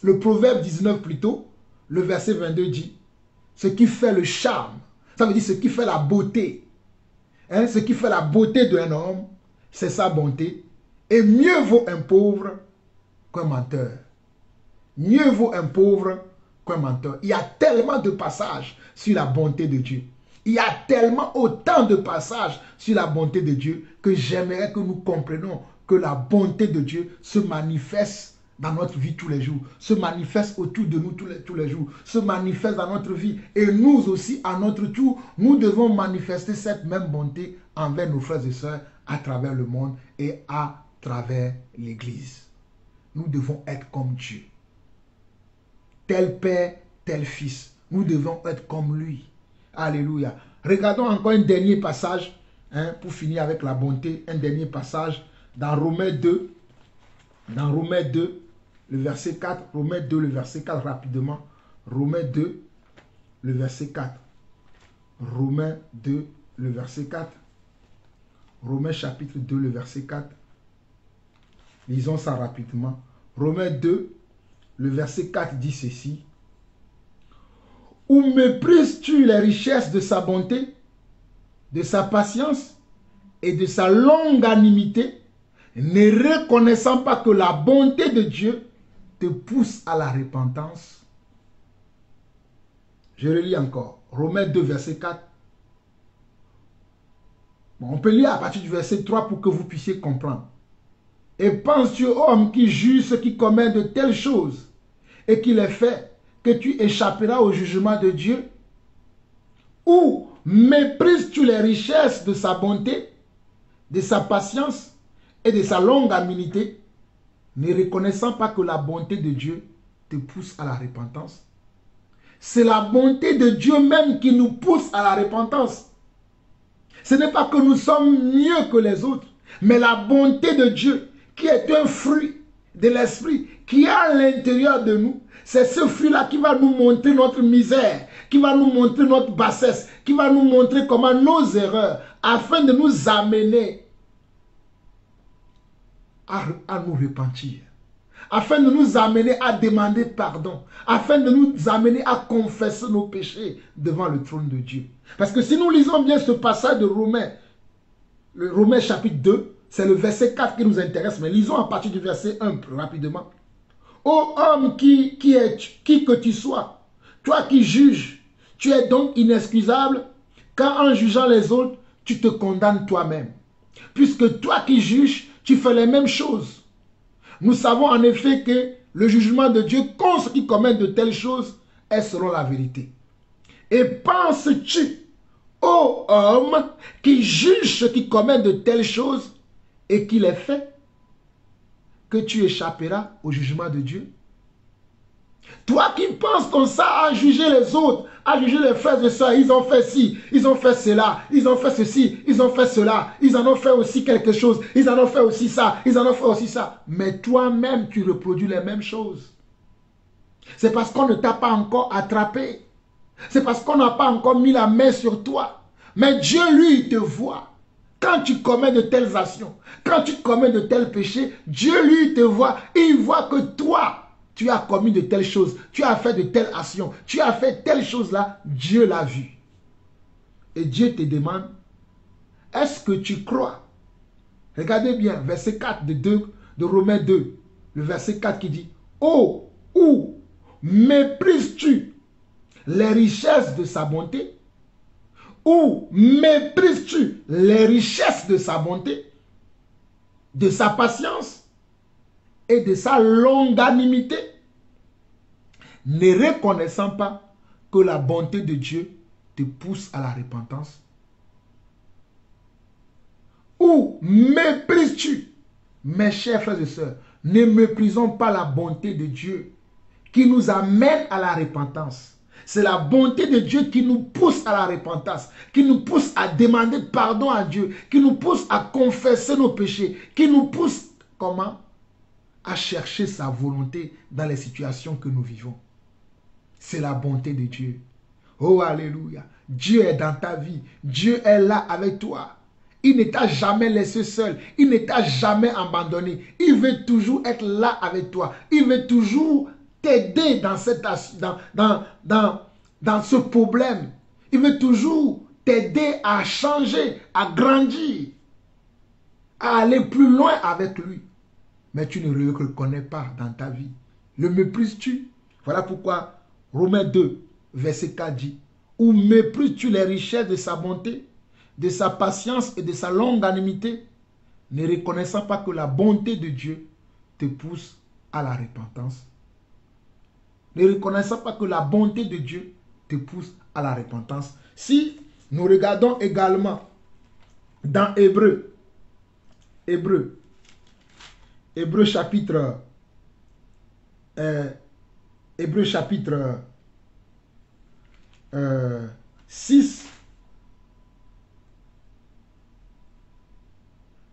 le proverbe 19 plutôt, le verset 22 dit, ce qui fait le charme, ça veut dire ce qui fait la beauté. Hein, ce qui fait la beauté d'un homme, c'est sa bonté. Et mieux vaut un pauvre qu'un menteur. Mieux vaut un pauvre qu'un menteur. Il y a tellement de passages sur la bonté de Dieu. Il y a tellement autant de passages sur la bonté de Dieu que j'aimerais que nous comprenions que la bonté de Dieu se manifeste dans notre vie tous les jours, se manifeste autour de nous tous les jours, se manifeste dans notre vie. Et nous aussi, à notre tour, nous devons manifester cette même bonté envers nos frères et sœurs à travers le monde et à travers l'Église. Nous devons être comme Dieu. Tel Père, tel Fils. Nous devons être comme lui. Alléluia. Regardons encore un dernier passage, pour finir avec la bonté, un dernier passage dans Romains 2, le verset 4, Romains 2, le verset 4, rapidement. Romains 2, le verset 4. Romains 2, le verset 4. Romains chapitre 2, le verset 4. Lisons ça rapidement. Romains 2, le verset 4 dit ceci. Ou méprises-tu les richesses de sa bonté, de sa patience et de sa longanimité, ne reconnaissant pas que la bonté de Dieu te pousse à la repentance? Je relis encore. Romains 2, verset 4. Bon, on peut lire à partir du verset 3 pour que vous puissiez comprendre. Et penses-tu, homme, qui juge ce qui commet de telles choses et qui les fait, que tu échapperas au jugement de Dieu? Ou méprises-tu les richesses de sa bonté, de sa patience et de sa longanimité, ne reconnaissant pas que la bonté de Dieu te pousse à la repentance? C'est la bonté de Dieu même qui nous pousse à la repentance. Ce n'est pas que nous sommes mieux que les autres, mais la bonté de Dieu qui est un fruit de l'esprit qui est à l'intérieur de nous. C'est ce fruit-là qui va nous montrer notre misère, qui va nous montrer notre bassesse, qui va nous montrer comment nos erreurs, afin de nous amener à nous repentir, afin de nous amener à demander pardon, afin de nous amener à confesser nos péchés devant le trône de Dieu. Parce que si nous lisons bien ce passage de Romains, le Romains chapitre 2, c'est le verset 4 qui nous intéresse, mais lisons à partir du verset 1 rapidement. Ô homme qui que tu sois, toi qui juges, tu es donc inexcusable, car en jugeant les autres, tu te condamnes toi-même. Puisque toi qui juges, tu fais les mêmes choses. Nous savons en effet que le jugement de Dieu contre ceux qui commettent de telles choses est selon la vérité. Et penses-tu, ô homme, qui juge ce qui commet de telles choses et qui les fait, que tu échapperas au jugement de Dieu? Toi qui penses comme ça à juger les autres, à juger les frères et sœurs, ils ont fait ci, ils ont fait cela, ils ont fait ceci, ils ont fait cela, ils en ont fait aussi quelque chose, ils en ont fait aussi ça, ils en ont fait aussi ça. Mais toi-même, tu reproduis les mêmes choses. C'est parce qu'on ne t'a pas encore attrapé. C'est parce qu'on n'a pas encore mis la main sur toi. Mais Dieu, lui, il te voit. Quand tu commets de telles actions, quand tu commets de tels péchés, Dieu, lui, il te voit. Il voit que toi, tu as commis de telles choses. Tu as fait de telles actions. Tu as fait telle chose-là. Dieu l'a vu. Et Dieu te demande, est-ce que tu crois? Regardez bien, verset 4 de Romains 2. Le verset 4 qui dit, oh, où méprises-tu les richesses de sa bonté? Ou méprises-tu les richesses de sa bonté, de sa patience et de sa longanimité, ne reconnaissant pas que la bonté de Dieu te pousse à la repentance? Ou méprises-tu, mes chers frères et sœurs, ne méprisons pas la bonté de Dieu qui nous amène à la repentance. C'est la bonté de Dieu qui nous pousse à la repentance, qui nous pousse à demander pardon à Dieu, qui nous pousse à confesser nos péchés, qui nous pousse, comment? À chercher sa volonté dans les situations que nous vivons. C'est la bonté de Dieu. Oh, alléluia. Dieu est dans ta vie. Dieu est là avec toi. Il ne t'a jamais laissé seul. Il ne t'a jamais abandonné. Il veut toujours être là avec toi. Il veut toujours t'aider dans ce problème. Il veut toujours t'aider à changer, à grandir, à aller plus loin avec lui. Mais tu ne le reconnais pas dans ta vie. Le méprises-tu? Voilà pourquoi Romains 2, verset 4 dit, ou méprises-tu les richesses de sa bonté, de sa patience et de sa longanimité, ne reconnaissant pas que la bonté de Dieu te pousse à la repentance? Ne reconnaissant pas que la bonté de Dieu te pousse à la repentance. Si nous regardons également dans Hébreu chapitre 6,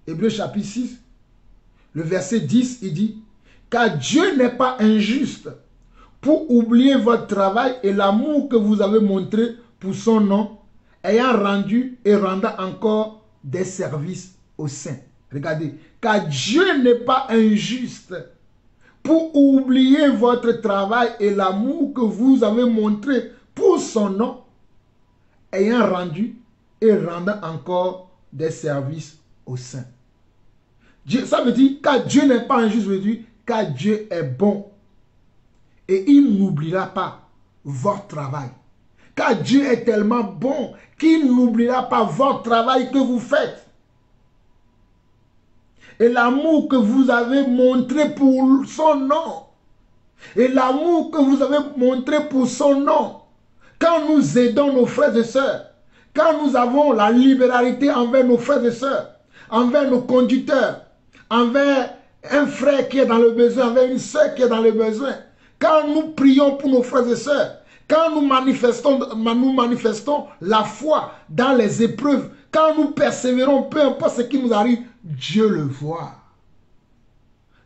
Hébreu chapitre 6, le verset 10, il dit, car Dieu n'est pas injuste pour oublier votre travail et l'amour que vous avez montré pour son nom, ayant rendu et rendant encore des services aux saints. Regardez, car Dieu n'est pas injuste pour oublier votre travail et l'amour que vous avez montré pour son nom, ayant rendu et rendant encore des services aux saints. Dieu, ça veut dire, car Dieu n'est pas injuste, veut dire, car Dieu est bon. Et il n'oubliera pas votre travail. Car Dieu est tellement bon qu'il n'oubliera pas votre travail que vous faites. Et l'amour que vous avez montré pour son nom. Et l'amour que vous avez montré pour son nom. Quand nous aidons nos frères et sœurs, quand nous avons la libéralité envers nos frères et sœurs, envers nos conducteurs, envers un frère qui est dans le besoin, envers une sœur qui est dans le besoin, quand nous prions pour nos frères et sœurs, quand nous manifestons la foi dans les épreuves, quand nous persévérons, peu importe ce qui nous arrive, Dieu le voit.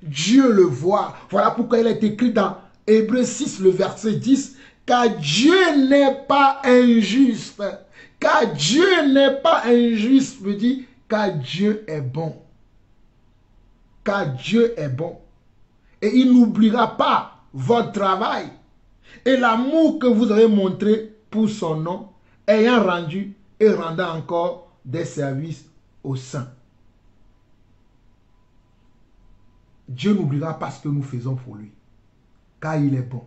Dieu le voit. Voilà pourquoi il est écrit dans Hébreux 6, le verset 10, car Dieu n'est pas injuste. Car Dieu n'est pas injuste, veut dire, car Dieu est bon. Car Dieu est bon. Et il n'oubliera pas votre travail et l'amour que vous avez montré pour son nom, ayant rendu et rendant encore des services aux saints. Dieu n'oubliera pas ce que nous faisons pour lui, car il est bon.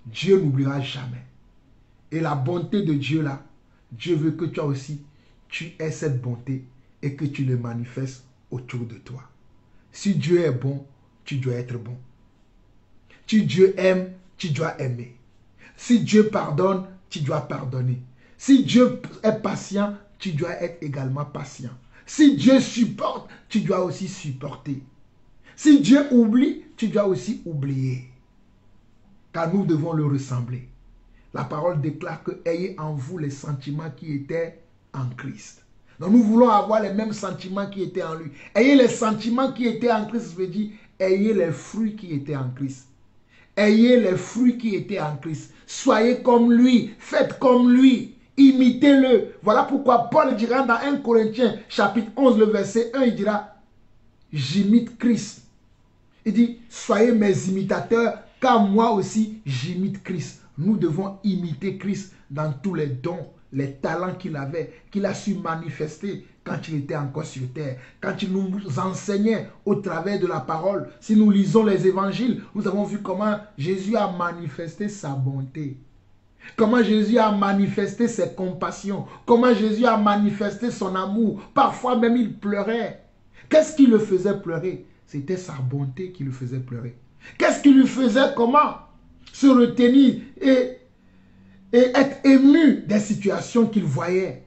Dieu n'oubliera jamais. Et la bonté de Dieu là, Dieu veut que toi aussi, tu aies cette bonté et que tu le manifestes autour de toi. Si Dieu est bon, tu dois être bon. Si Dieu aime, tu dois aimer. Si Dieu pardonne, tu dois pardonner. Si Dieu est patient, tu dois être également patient. Si Dieu supporte, tu dois aussi supporter. Si Dieu oublie, tu dois aussi oublier. Car nous devons le ressembler. La parole déclare que ayez en vous les sentiments qui étaient en Christ. Donc nous voulons avoir les mêmes sentiments qui étaient en lui. Ayez les sentiments qui étaient en Christ, je veux dire, ayez les fruits qui étaient en Christ. Ayez les fruits qui étaient en Christ. Soyez comme lui, faites comme lui, imitez-le. Voilà pourquoi Paul dira dans 1 Corinthiens chapitre 11, le verset 1, il dira, j'imite Christ. Il dit, soyez mes imitateurs, car moi aussi j'imite Christ. Nous devons imiter Christ dans tous les dons, les talents qu'il avait, qu'il a su manifester quand il était encore sur terre, quand il nous enseignait au travers de la parole. Si nous lisons les évangiles, nous avons vu comment Jésus a manifesté sa bonté, comment Jésus a manifesté ses compassions, comment Jésus a manifesté son amour. Parfois même il pleurait. Qu'est-ce qui le faisait pleurer? C'était sa bonté qui le faisait pleurer. Qu'est-ce qui lui faisait comment se retenir et être ému des situations qu'il voyait?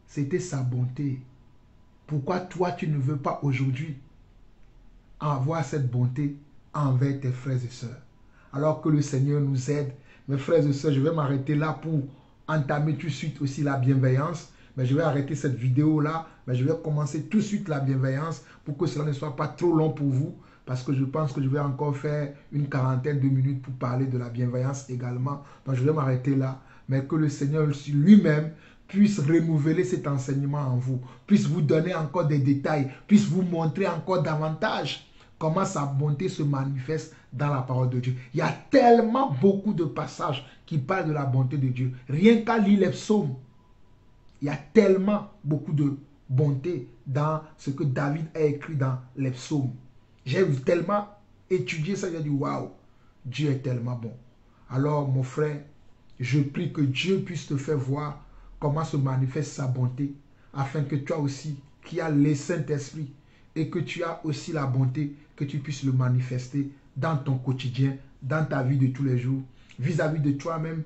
C'était sa bonté. Pourquoi toi tu ne veux pas aujourd'hui avoir cette bonté envers tes frères et sœurs? Alors que le Seigneur nous aide. Mes frères et sœurs, je vais m'arrêter là pour entamer tout de suite aussi la bienveillance. Mais je vais arrêter cette vidéo-là. Mais je vais commencer tout de suite la bienveillance pour que cela ne soit pas trop long pour vous. Parce que je pense que je vais encore faire une quarantaine de minutes pour parler de la bienveillance également. Donc je vais m'arrêter là. Mais que le Seigneur lui-même puisse renouveler cet enseignement en vous. Puisse vous donner encore des détails. Puisse vous montrer encore davantage comment sa bonté se manifeste dans la parole de Dieu. Il y a tellement beaucoup de passages qui parlent de la bonté de Dieu. Rien qu'à lire les psaumes, il y a tellement beaucoup de bonté dans ce que David a écrit dans les psaumes. J'ai tellement étudié ça, j'ai dit waouh, Dieu est tellement bon. Alors mon frère, je prie que Dieu puisse te faire voir comment se manifeste sa bonté, afin que toi aussi, qui as le Saint-Esprit, et que tu as aussi la bonté, que tu puisses le manifester dans ton quotidien, dans ta vie de tous les jours, vis-à-vis de toi-même,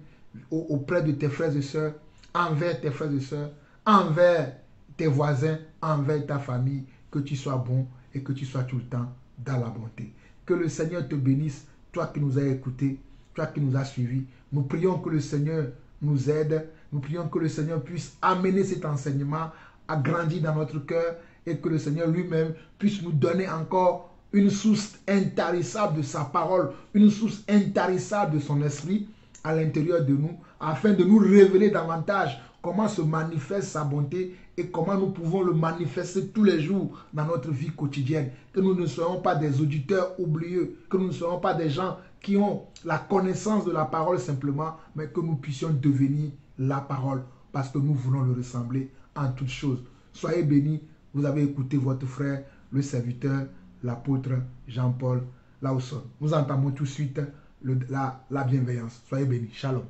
auprès de tes frères et sœurs, envers tes frères et sœurs, envers tes voisins, envers ta famille, que tu sois bon et que tu sois tout le temps dans la bonté. Que le Seigneur te bénisse, toi qui nous as écoutés, toi qui nous as suivis. Nous prions que le Seigneur nous aide, nous prions que le Seigneur puisse amener cet enseignement à grandir dans notre cœur et que le Seigneur lui-même puisse nous donner encore une source intarissable de sa parole, une source intarissable de son esprit à l'intérieur de nous, afin de nous révéler davantage comment se manifeste sa bonté et comment nous pouvons le manifester tous les jours dans notre vie quotidienne. Que nous ne soyons pas des auditeurs oublieux, que nous ne soyons pas des gens qui ont la connaissance de la parole simplement, mais que nous puissions devenir la parole parce que nous voulons le ressembler en toutes choses. Soyez bénis, vous avez écouté votre frère, le serviteur, l'apôtre Jean-Paul Lausson. Nous entamons tout de suite la bienveillance. Soyez bénis. Shalom.